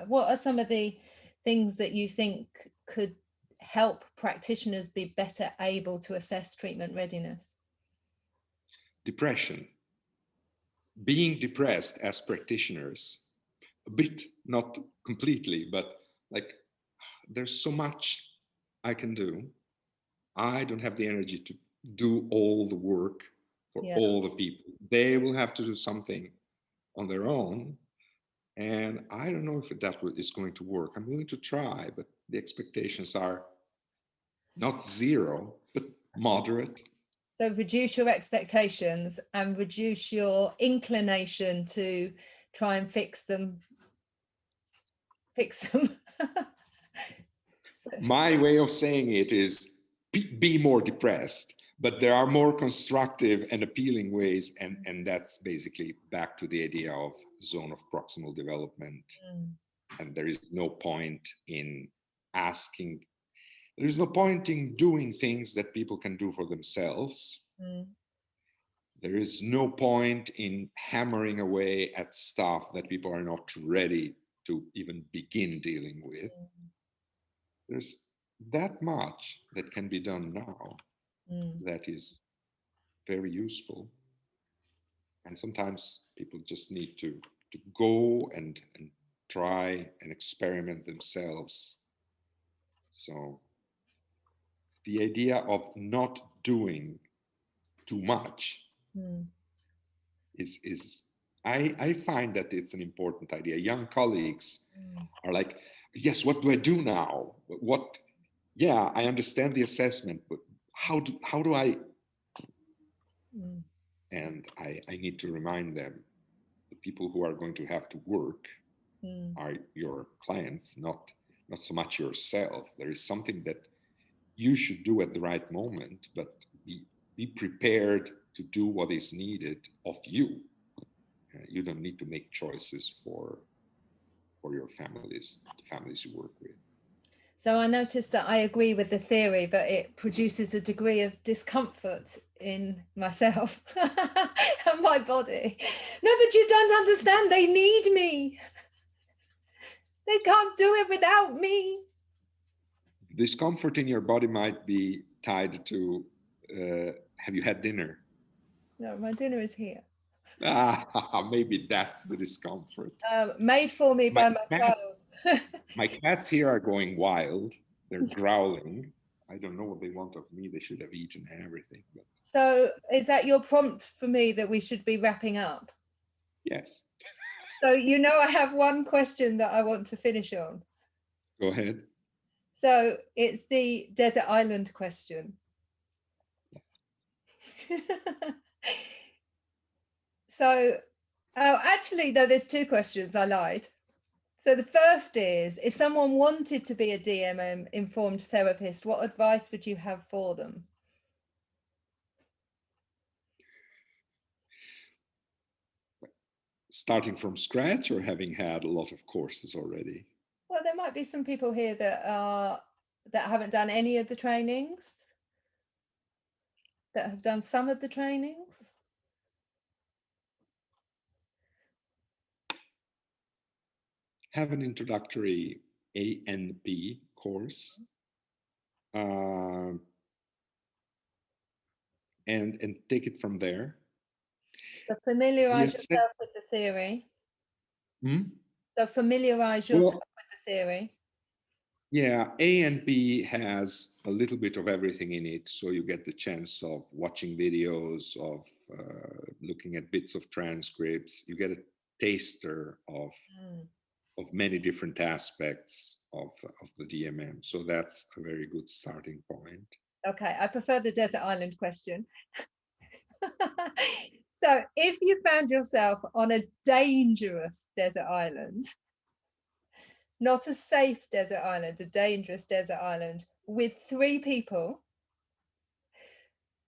what are some of the things that you think could help practitioners be better able to assess treatment readiness? Depression. Being depressed as practitioners, a bit, not completely, but like there's so much I can do. I don't have the energy to do all the work for all the people. They will have to do something on their own. And I don't know if that is going to work. I'm willing to try, but the expectations are not zero, but moderate. So reduce your expectations and reduce your inclination to try and fix them. So. My way of saying it is be more depressed, but there are more constructive and appealing ways. And that's basically back to the idea of zone of proximal development. And there is no point in asking, there's no point in doing things that people can do for themselves. There is no point in hammering away at stuff that people are not ready to even begin dealing with. There's that much that can be done now that is very useful. And sometimes people just need to go and try and experiment themselves. So the idea of not doing too much is I find that it's an important idea. Young colleagues are like, yes, what do I do now? Yeah, I understand the assessment, but how do I? And I need to remind them, the people who are going to have to work are your clients, not so much yourself. There is something that you should do at the right moment, but be prepared to do what is needed of you. You don't need to make choices for your families, the families you work with. So I noticed that I agree with the theory, but it produces a degree of discomfort in myself and my body. No, but you don't understand. They need me. They can't do it without me. Discomfort in your body might be tied to, have you had dinner? No, my dinner is here. Maybe that's the discomfort. Made for me by my child. My cats here are going wild. They're growling. I don't know what they want of me. They should have eaten everything. But... So is that your prompt for me that we should be wrapping up? Yes. So, I have one question that I want to finish on. Go ahead. So it's the desert island question. So, actually, no, there's two questions. I lied. So the first is, if someone wanted to be a DM-informed therapist, what advice would you have for them? Starting from scratch or having had a lot of courses already? Well, there might be some people here that haven't done any of the trainings, that have done some of the trainings. Have an introductory A and B course, and take it from there. So familiarize Yes. yourself with the theory. Hmm? So familiarize yourself with the theory. Yeah, A and B has a little bit of everything in it. So you get the chance of watching videos, of looking at bits of transcripts. You get a taster of many different aspects of the DMM. So that's a very good starting point. Okay, I prefer the desert island question. So if you found yourself on a dangerous desert island, not a safe desert island, a dangerous desert island with 3 people,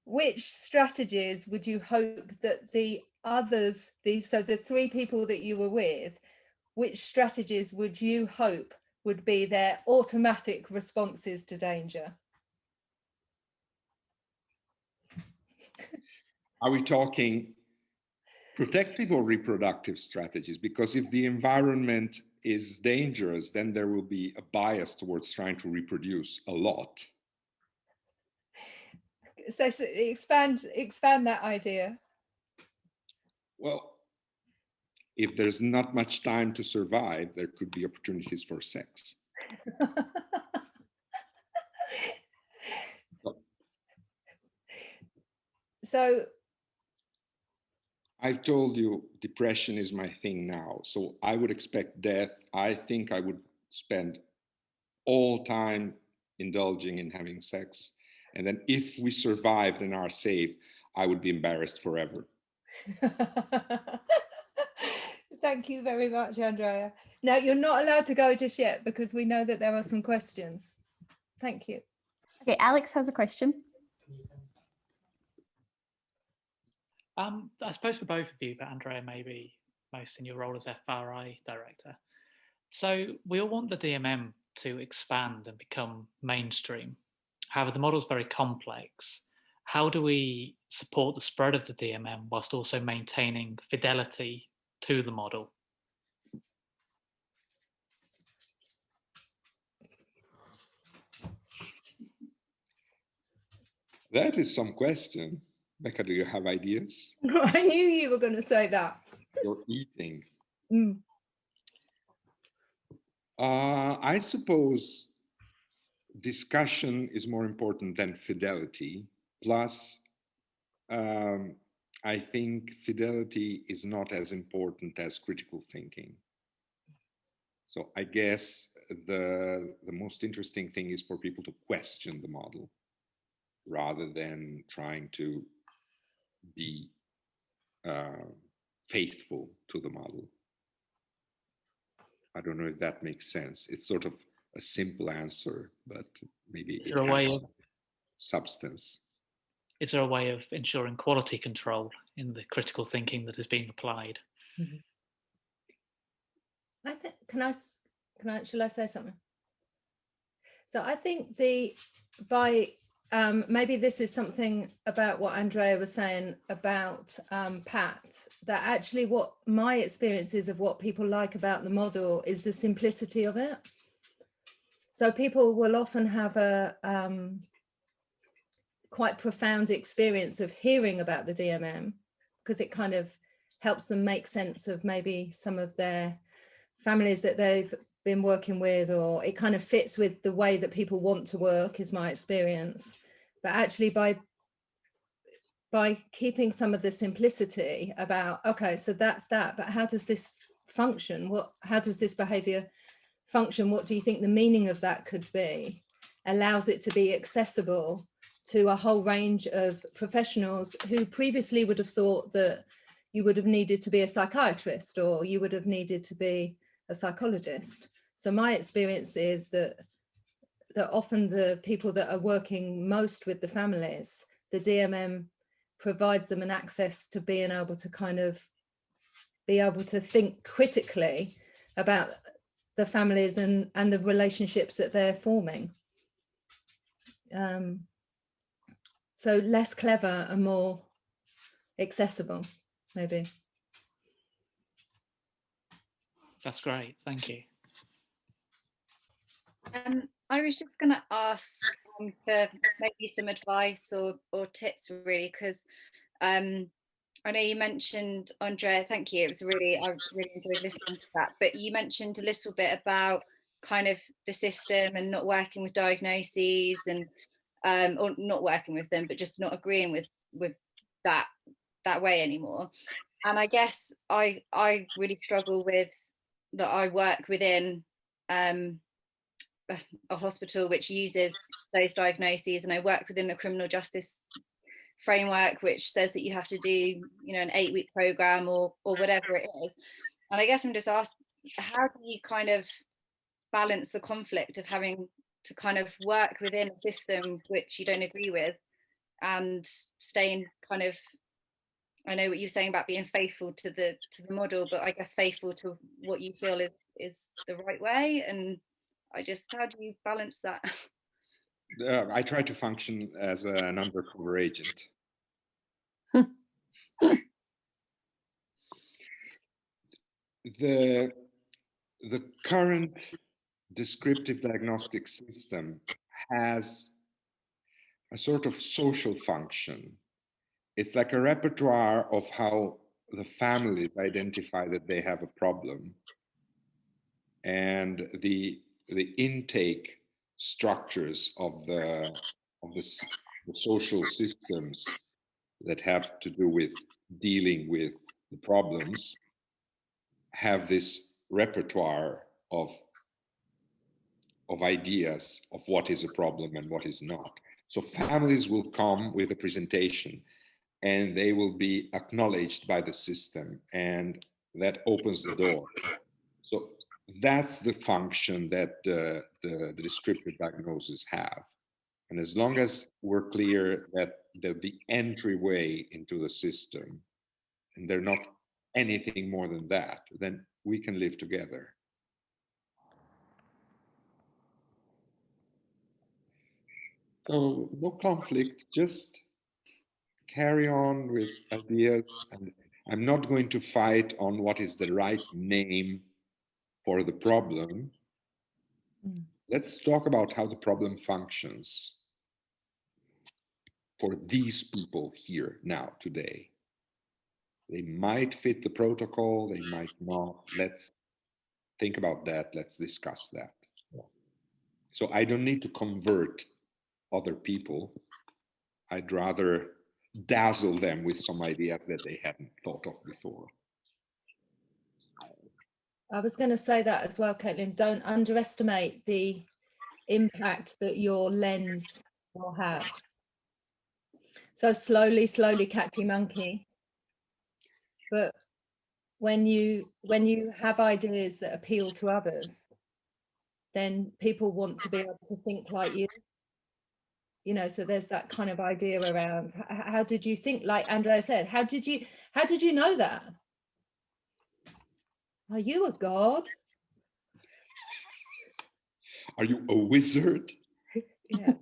which strategies would you hope that the others, so the 3 people that you were with, which strategies would you hope would be their automatic responses to danger? Are we talking protective or reproductive strategies? Because if the environment is dangerous, then there will be a bias towards trying to reproduce a lot. So expand that idea. Well, if there's not much time to survive, there could be opportunities for sex. So I've told you depression is my thing now. So I would expect death. I think I would spend all time indulging in having sex. And then if we survived and are safe, I would be embarrassed forever. Thank you very much, Andrea. Now, you're not allowed to go just yet because we know that there are some questions. Thank you. Okay, Alex has a question. I suppose for both of you, but Andrea maybe most in your role as FRI director. So we all want the DMM to expand and become mainstream. However, the model is very complex. How do we support the spread of the DMM whilst also maintaining fidelity to the model? That is some question. Becca, do you have ideas? I knew you were going to say that. You're eating. Mm. I suppose discussion is more important than fidelity. Plus, I think fidelity is not as important as critical thinking. So I guess the most interesting thing is for people to question the model rather than trying to be faithful to the model. I don't know if that makes sense. It's sort of a simple answer, but maybe it has substance. Is there a way of ensuring quality control in the critical thinking that is being applied? Mm-hmm. I think, shall I say something? So I think maybe this is something about what Andrea was saying about Pat, that actually what my experience is of what people like about the model is the simplicity of it. So people will often have a quite profound experience of hearing about the DMM because it kind of helps them make sense of maybe some of their families that they've been working with, or it kind of fits with the way that people want to work, is my experience. But actually by keeping some of the simplicity about, okay, so that's that, but how does this function? How does this behavior function? What do you think the meaning of that could be? Allows it to be accessible to a whole range of professionals who previously would have thought that you would have needed to be a psychiatrist, or you would have needed to be a psychologist. So my experience is that often the people that are working most with the families, the DMM provides them an access to being able to kind of be able to think critically about the families and the relationships that they're forming. So less clever and more accessible, maybe. That's great, thank you. I was just going to ask for maybe some advice or tips, really, because I know you mentioned, Andrea, thank you, I really enjoyed listening to that, but you mentioned a little bit about kind of the system and not working with diagnoses and or not working with them, but just not agreeing with that way anymore. And I guess I really struggle with that. I work within a hospital which uses those diagnoses, and I work within a criminal justice framework which says that you have to do, you know, an 8-week program or whatever it is. And I guess I'm just asked, how do you kind of balance the conflict of having to kind of work within a system which you don't agree with and staying kind of, I know what you're saying about being faithful to the model, but I guess faithful to what you feel is the right way, and I just, how do you balance that? I try to function as an undercover agent. The current descriptive diagnostic system has a sort of social function. It's like a repertoire of how the families identify that they have a problem, and the intake structures of the social systems that have to do with dealing with the problems have this repertoire of ideas of what is a problem and what is not. So families will come with a presentation and they will be acknowledged by the system, and that opens the door. So that's the function that the descriptive diagnoses have. And as long as we're clear that they're the entryway into the system and they're not anything more than that, then we can live together. So no conflict, just carry on with ideas. And I'm not going to fight on what is the right name for the problem. Let's talk about how the problem functions for these people here now today. They might fit the protocol, they might not. Let's think about that. Let's discuss that. So I don't need to convert other people. I'd rather dazzle them with some ideas that they hadn't thought of before. I was going to say that as well, Caitlin. Don't underestimate the impact that your lens will have. So slowly catchy monkey. But when you have ideas that appeal to others, then people want to be able to think like you. You know, so there's that kind of idea around how did you think, like Andrea said, how did you know that? Are you a god? Are you a wizard? Yeah.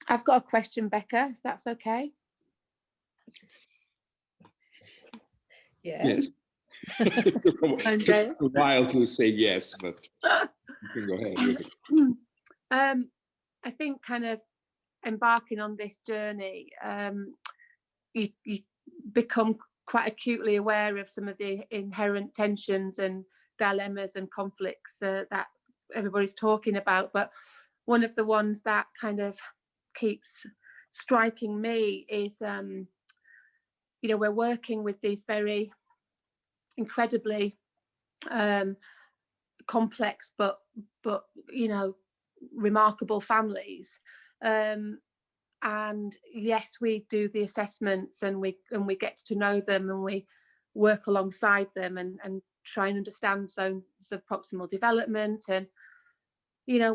I've got a question, Becca, if that's okay. Yes. It took us a while to say yes, but you can go ahead with it. I think kind of embarking on this journey, you become quite acutely aware of some of the inherent tensions and dilemmas and conflicts that everybody's talking about. But one of the ones that kind of keeps striking me is, you know, we're working with these very incredibly complex but you know, remarkable families, and yes, we do the assessments and we get to know them, and we work alongside them and try and understand zones of proximal development, and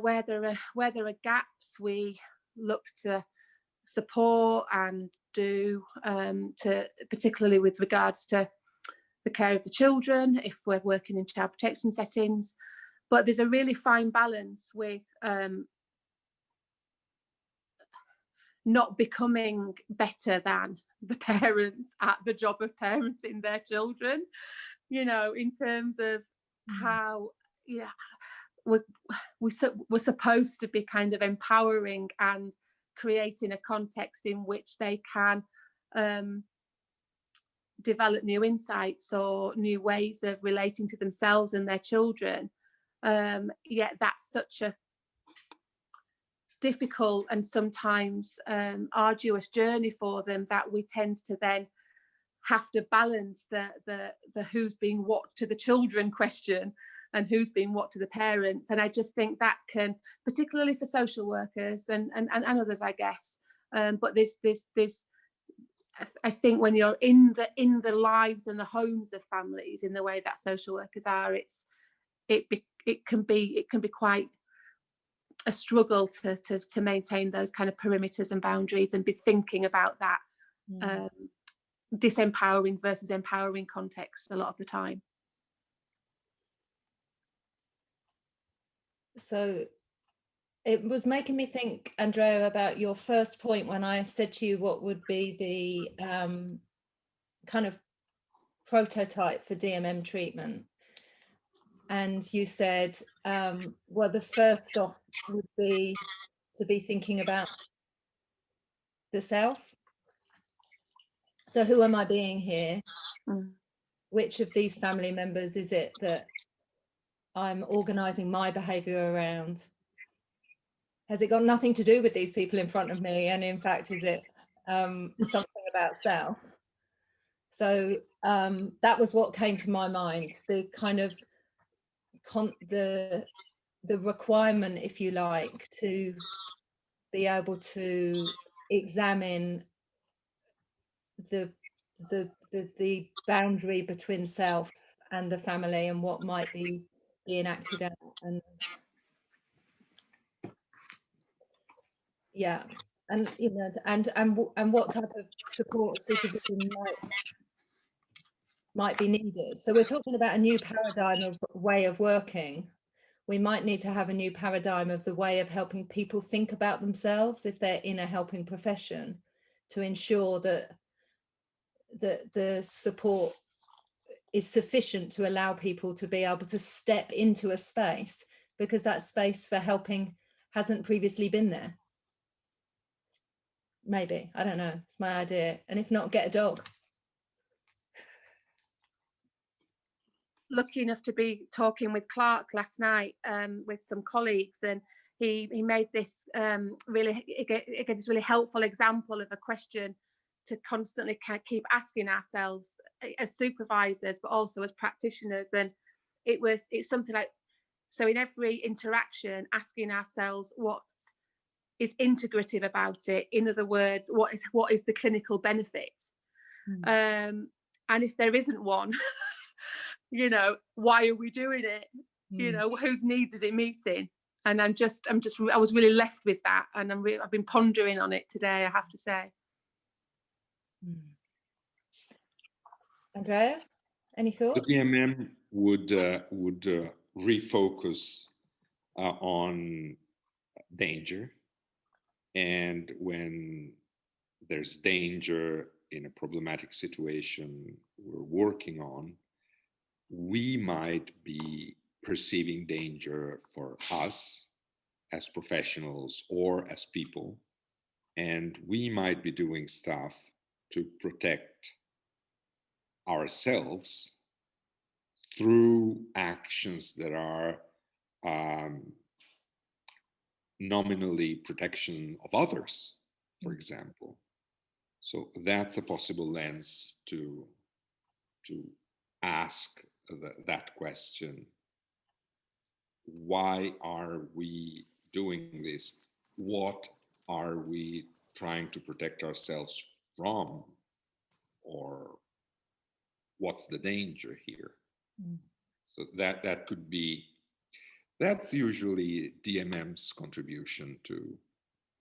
where there are gaps, we look to support and do to, particularly with regards to the care of the children if we're working in child protection settings. But there's a really fine balance with not becoming better than the parents at the job of parenting their children, in terms of how we're supposed to be kind of empowering and creating a context in which they can develop new insights or new ways of relating to themselves and their children. Yet that's such a difficult and sometimes arduous journey for them that we tend to then have to balance the who's being what to the children question and who's being what to the parents. And I just think that can, particularly for social workers and others, I guess, but this I think when you're in the lives and the homes of families in the way that social workers are, it can be quite a struggle to maintain those kind of perimeters and boundaries and be thinking about that disempowering versus empowering context a lot of the time. So it was making me think, Andrea, about your first point when I said to you what would be the kind of prototype for DMM treatment. And you said, well, the first off would be to be thinking about the self. So who am I being here? Which of these family members is it that I'm organising my behaviour around? Has it got nothing to do with these people in front of me? And in fact, is it something about self? So that was what came to my mind, the kind of the requirement, if you like, to be able to examine the boundary between self and the family and what might be being acted out, and and and what type of support supervision might be needed. So we're talking about a new paradigm of way of working. We might need to have a new paradigm of the way of helping people think about themselves if they're in a helping profession, to ensure that the support is sufficient to allow people to be able to step into a space, because that space for helping hasn't previously been there. Maybe, I don't know, it's my idea. And if not, get a dog. Lucky enough to be talking with Clark last night with some colleagues, and he made this really helpful example of a question to constantly keep asking ourselves as supervisors, but also as practitioners. And it's something like, so in every interaction, asking ourselves what is integrative about it. In other words, what is the clinical benefit? And if there isn't one, why are we doing it? Whose needs is it meeting? And I was really left with that, and I've been pondering on it today, I have to say. Andrea, any thoughts? The DMM would refocus on danger, and when there's danger in a problematic situation we're working on, we might be perceiving danger for us as professionals or as people, and we might be doing stuff to protect ourselves through actions that are nominally protection of others, for example. So that's a possible lens to ask that question. Why are we doing this? What are we trying to protect ourselves from? Or what's the danger here? Mm. So that could be, that's usually DMM's contribution to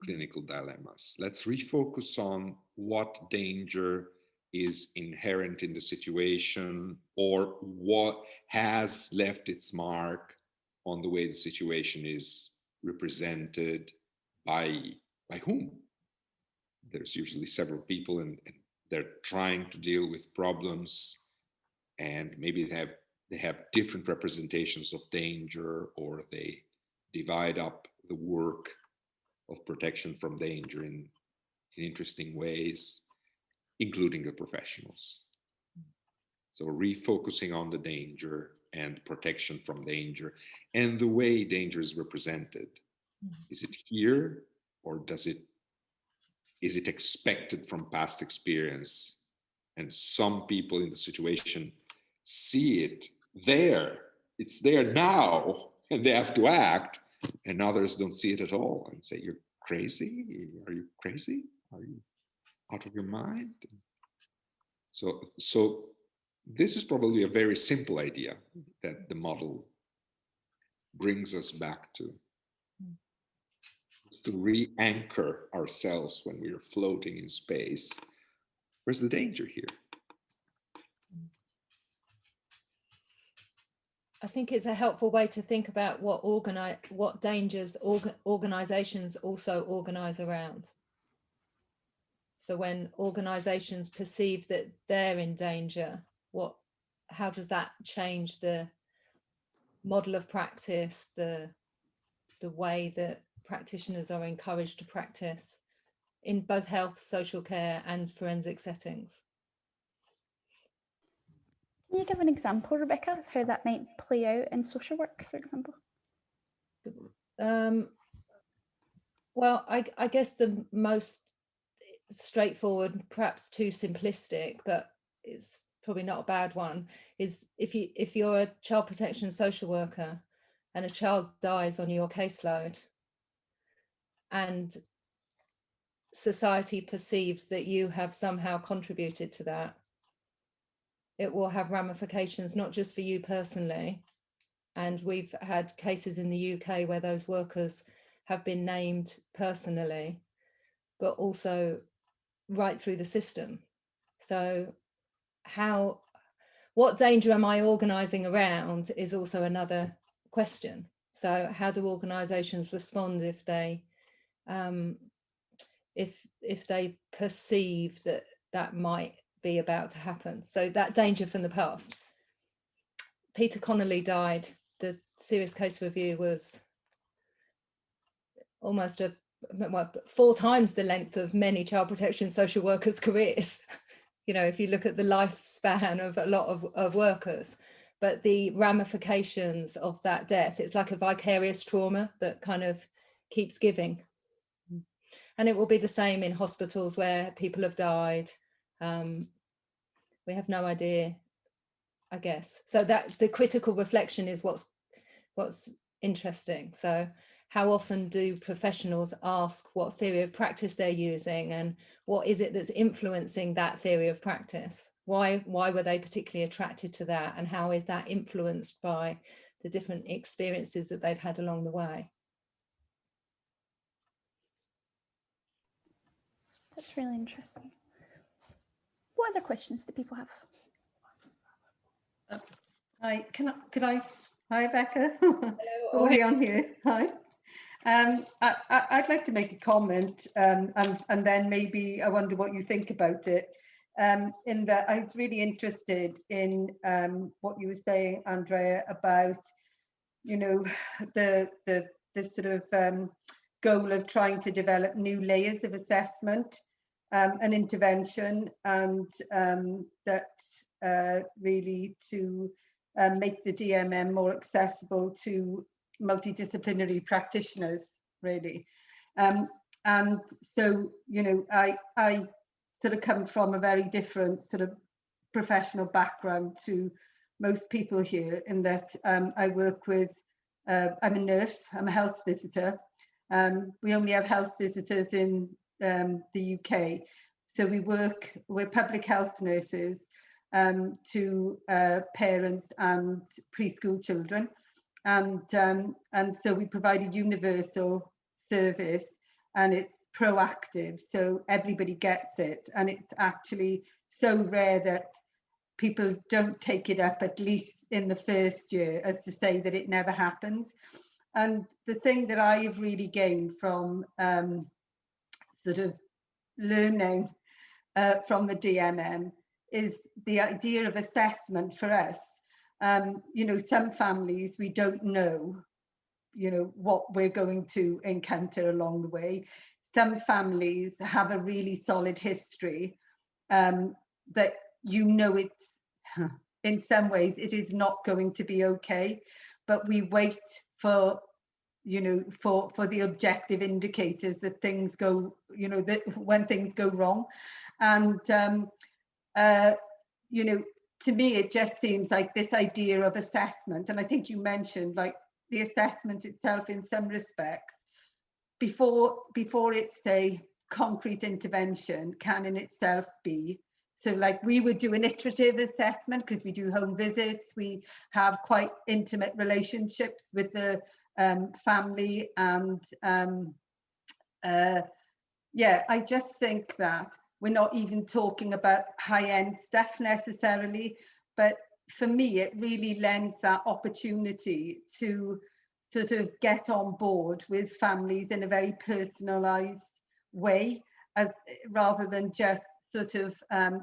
clinical dilemmas. Let's refocus on what danger is inherent in the situation, or what has left its mark on the way the situation is represented by whom. There's usually several people, and they're trying to deal with problems, and maybe they have different representations of danger, or they divide up the work of protection from danger in interesting ways, including the professionals. So refocusing on the danger and protection from danger and the way danger is represented. Is it here, or is it expected from past experience? And some people in the situation see it there, it's there now, and they have to act, and others don't see it at all and say, you're crazy? Are you crazy? Are you out of your mind? So this is probably a very simple idea that the model brings us back to re-anchor ourselves when we are floating in space. Where's the danger here? I think it's a helpful way to think about what dangers organizations also organize around. So when organizations perceive that they're in danger, how does that change the model of practice, the way that practitioners are encouraged to practice in both health, social care, and forensic settings? Can you give an example, Rebecca, of how that might play out in social work, for example? Well, I guess the most straightforward, perhaps too simplistic, but it's probably not a bad one, is if you're a child protection social worker and a child dies on your caseload, and society perceives that you have somehow contributed to that, it will have ramifications not just for you personally. And we've had cases in the UK where those workers have been named personally, but also right through the system. So what danger am I organising around is also another question. So how do organisations respond if they perceive that might be about to happen? So that danger from the past. Peter Connolly died. The serious case review was almost 4 times the length of many child protection social workers' careers. You know, if you look at the lifespan of a lot of workers, but the ramifications of that death, it's like a vicarious trauma that kind of keeps giving. And it will be the same in hospitals where people have died. We have no idea, I guess. So that the critical reflection is what's interesting. So how often do professionals ask what theory of practice they're using, and what is it that's influencing that theory of practice? Why were they particularly attracted to that, and how is that influenced by the different experiences that they've had along the way? That's really interesting. What other questions do people have? Hi, hi Becca. Ori on here. Hi. I'd like to make a comment, and then maybe I wonder what you think about it. In that I was really interested in what you were saying, Andrea, about, you know, the sort of goal of trying to develop new layers of assessment and intervention, and that really to make the DMM more accessible to multidisciplinary practitioners, really. And so, you know, I sort of come from a very different sort of professional background to most people here, in that I work with, I'm a nurse, I'm a health visitor. We only have health visitors in the UK. So we're public health nurses, to parents and preschool children. And so we provide a universal service, and it's proactive, so everybody gets it. And it's actually so rare that people don't take it up, at least in the first year, as to say that it never happens. And the thing that I've really gained from sort of learning from the DMM is the idea of assessment for us. You know, some families, we don't know, you know, what we're going to encounter along the way. Some families have a really solid history that, you know, it's, in some ways, it is not going to be okay, but we wait for, you know, for the objective indicators that things go, you know, that when things go wrong. And, you know, to me, it just seems like this idea of assessment, and I think you mentioned like the assessment itself in some respects, before it's a concrete intervention, can in itself be. So like we would do an iterative assessment because we do home visits, we have quite intimate relationships with the family, and yeah, I just think that we're not even talking about high-end stuff necessarily, but for me, it really lends that opportunity to sort of get on board with families in a very personalized way, as rather than just sort of,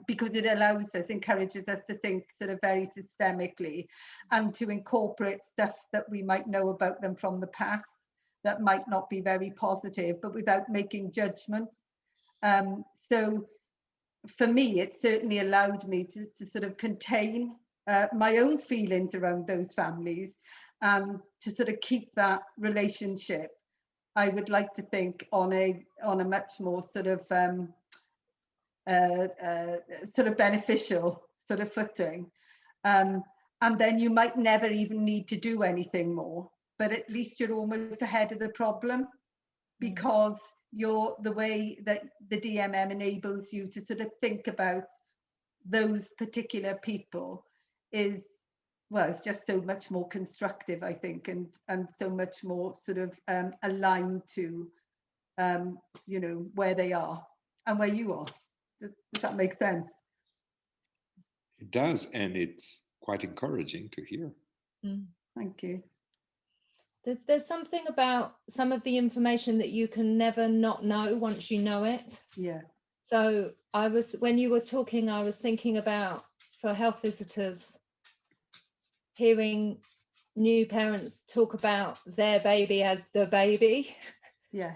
because it allows us, encourages us to think sort of very systemically and to incorporate stuff that we might know about them from the past that might not be very positive, but without making judgments. So for me, it certainly allowed me to sort of contain my own feelings around those families, and to sort of keep that relationship, I would like to think, on a much more sort of beneficial sort of footing. And then you might never even need to do anything more, but at least you're almost ahead of the problem, because you're, the way that the DMM enables you to sort of think about those particular people is, well, it's just so much more constructive, I think, and so much more sort of aligned to, you know, where they are and where you are. Does that make sense? It does, and it's quite encouraging to hear. Thank you. There's something about some of the information that you can never not know once you know it. Yeah. So when you were talking, I was thinking about, for health visitors, hearing new parents talk about their baby as the baby. Yeah.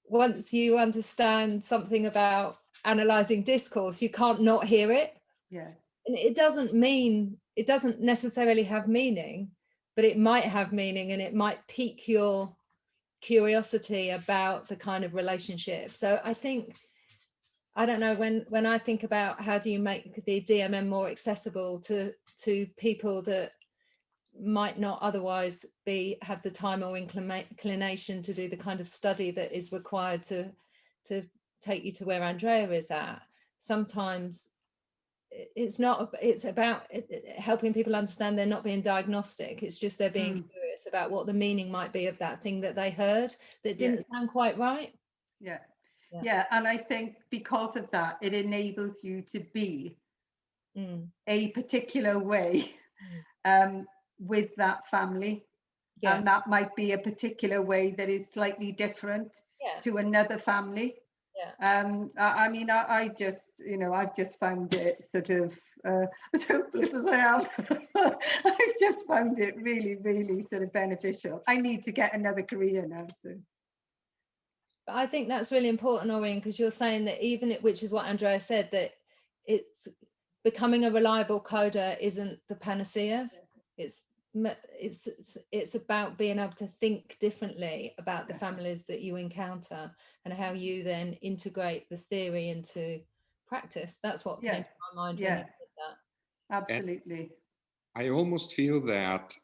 Once you understand something about analysing discourse, you can't not hear it. Yeah. And it doesn't necessarily have meaning, but it might have meaning, and it might pique your curiosity about the kind of relationship. So I think, I don't know, when I think about how do you make the DMM more accessible to people that might not otherwise have the time or inclination to do the kind of study that is required to take you to where Andrea is at. Sometimes it's about helping people understand they're not being diagnostic. It's just they're being curious about what the meaning might be of that thing that they heard that didn't sound quite right. Yeah, and I think because of that, it enables you to be a particular way with that family, and that might be a particular way that is slightly different to another family. I mean, I just, you know, I've just found it sort of, as hopeless as I am, I've just found it really, really sort of beneficial. I need to get another career now. So. But I think that's really important, Orion, because you're saying that which is what Andrea said, that it's becoming a reliable coder isn't the panacea. It's about being able to think differently about the families that you encounter and how you then integrate the theory into practice. That's what came to my mind when you said that. Absolutely. And I almost feel that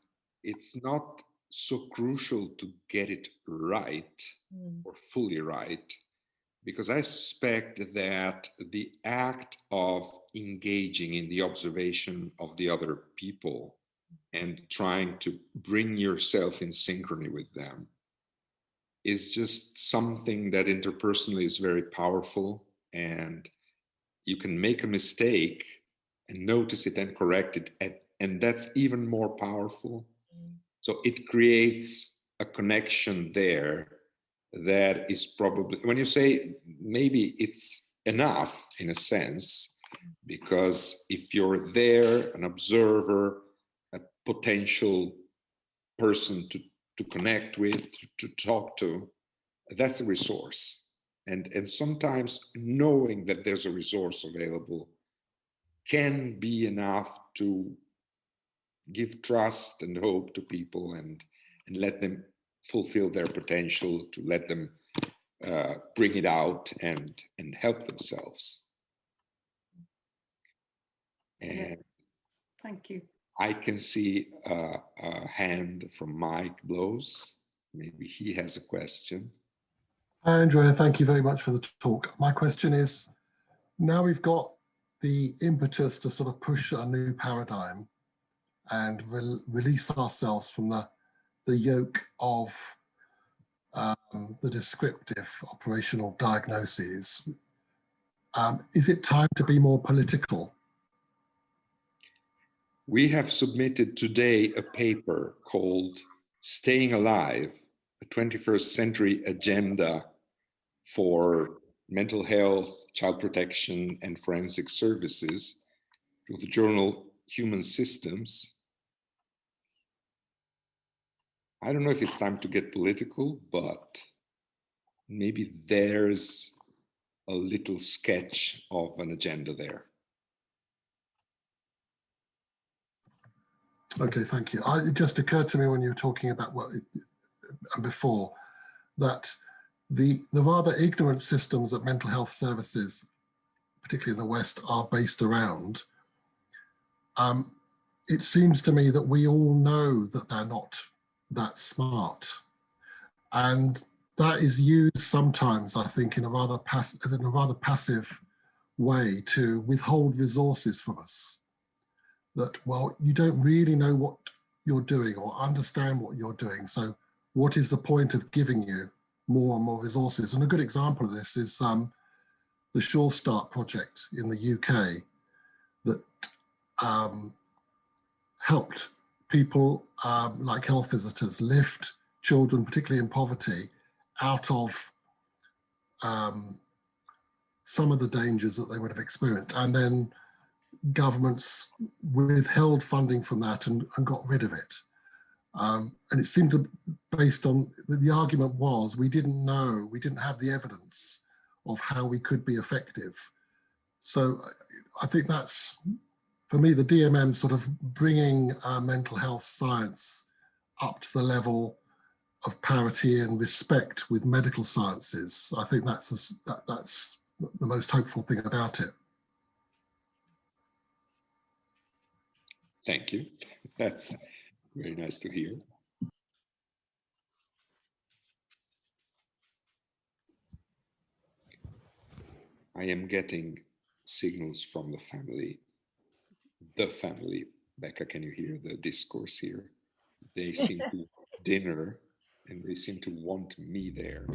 it's not so crucial to get it right or fully right, because I suspect that the act of engaging in the observation of the other people and trying to bring yourself in synchrony with them is just something that interpersonally is very powerful, and you can make a mistake and notice it and correct it, and that's even more powerful. So it creates a connection there that is probably, when you say maybe it's enough in a sense, because if you're there, an observer, a potential person to connect with, to talk to, that's a resource. And sometimes knowing that there's a resource available can be enough to give trust and hope to people, and let them fulfill their potential, to let them bring it out and help themselves. And thank you. I can see a hand from Mike Blows. Maybe he has a question. Hi, Andrea, thank you very much for the talk. My question is, now we've got the impetus to sort of push a new paradigm and release ourselves from the yoke of the descriptive operational diagnoses. Is it time to be more political? We have submitted today a paper called Staying Alive, a 21st Century Agenda for Mental Health, Child Protection, and Forensic Services to the journal Human Systems. I don't know if it's time to get political, but maybe there's a little sketch of an agenda there. Okay, thank you. It just occurred to me when you were talking about before, that the rather ignorant systems that mental health services, particularly in the West, are based around, it seems to me that we all know that they're not that smart. And that is used sometimes, I think, in a rather passive way to withhold resources from us. That, well, you don't really know what you're doing or understand what you're doing. So what is the point of giving you more and more resources? And a good example of this is the Sure Start project in the UK that helped people like health visitors lift children, particularly in poverty, out of some of the dangers that they would have experienced. And then governments withheld funding from that and got rid of it. And it seemed to, based on, the argument was, we didn't know, we didn't have the evidence of how we could be effective. So I think that's, for me, the DMM sort of bringing mental health science up to the level of parity and respect with medical sciences. I think that's the most hopeful thing about it. Thank you. That's very nice to hear. I am getting signals from the family. The family. Becca, can you hear the discourse here? They seem to dinner and they seem to want me there.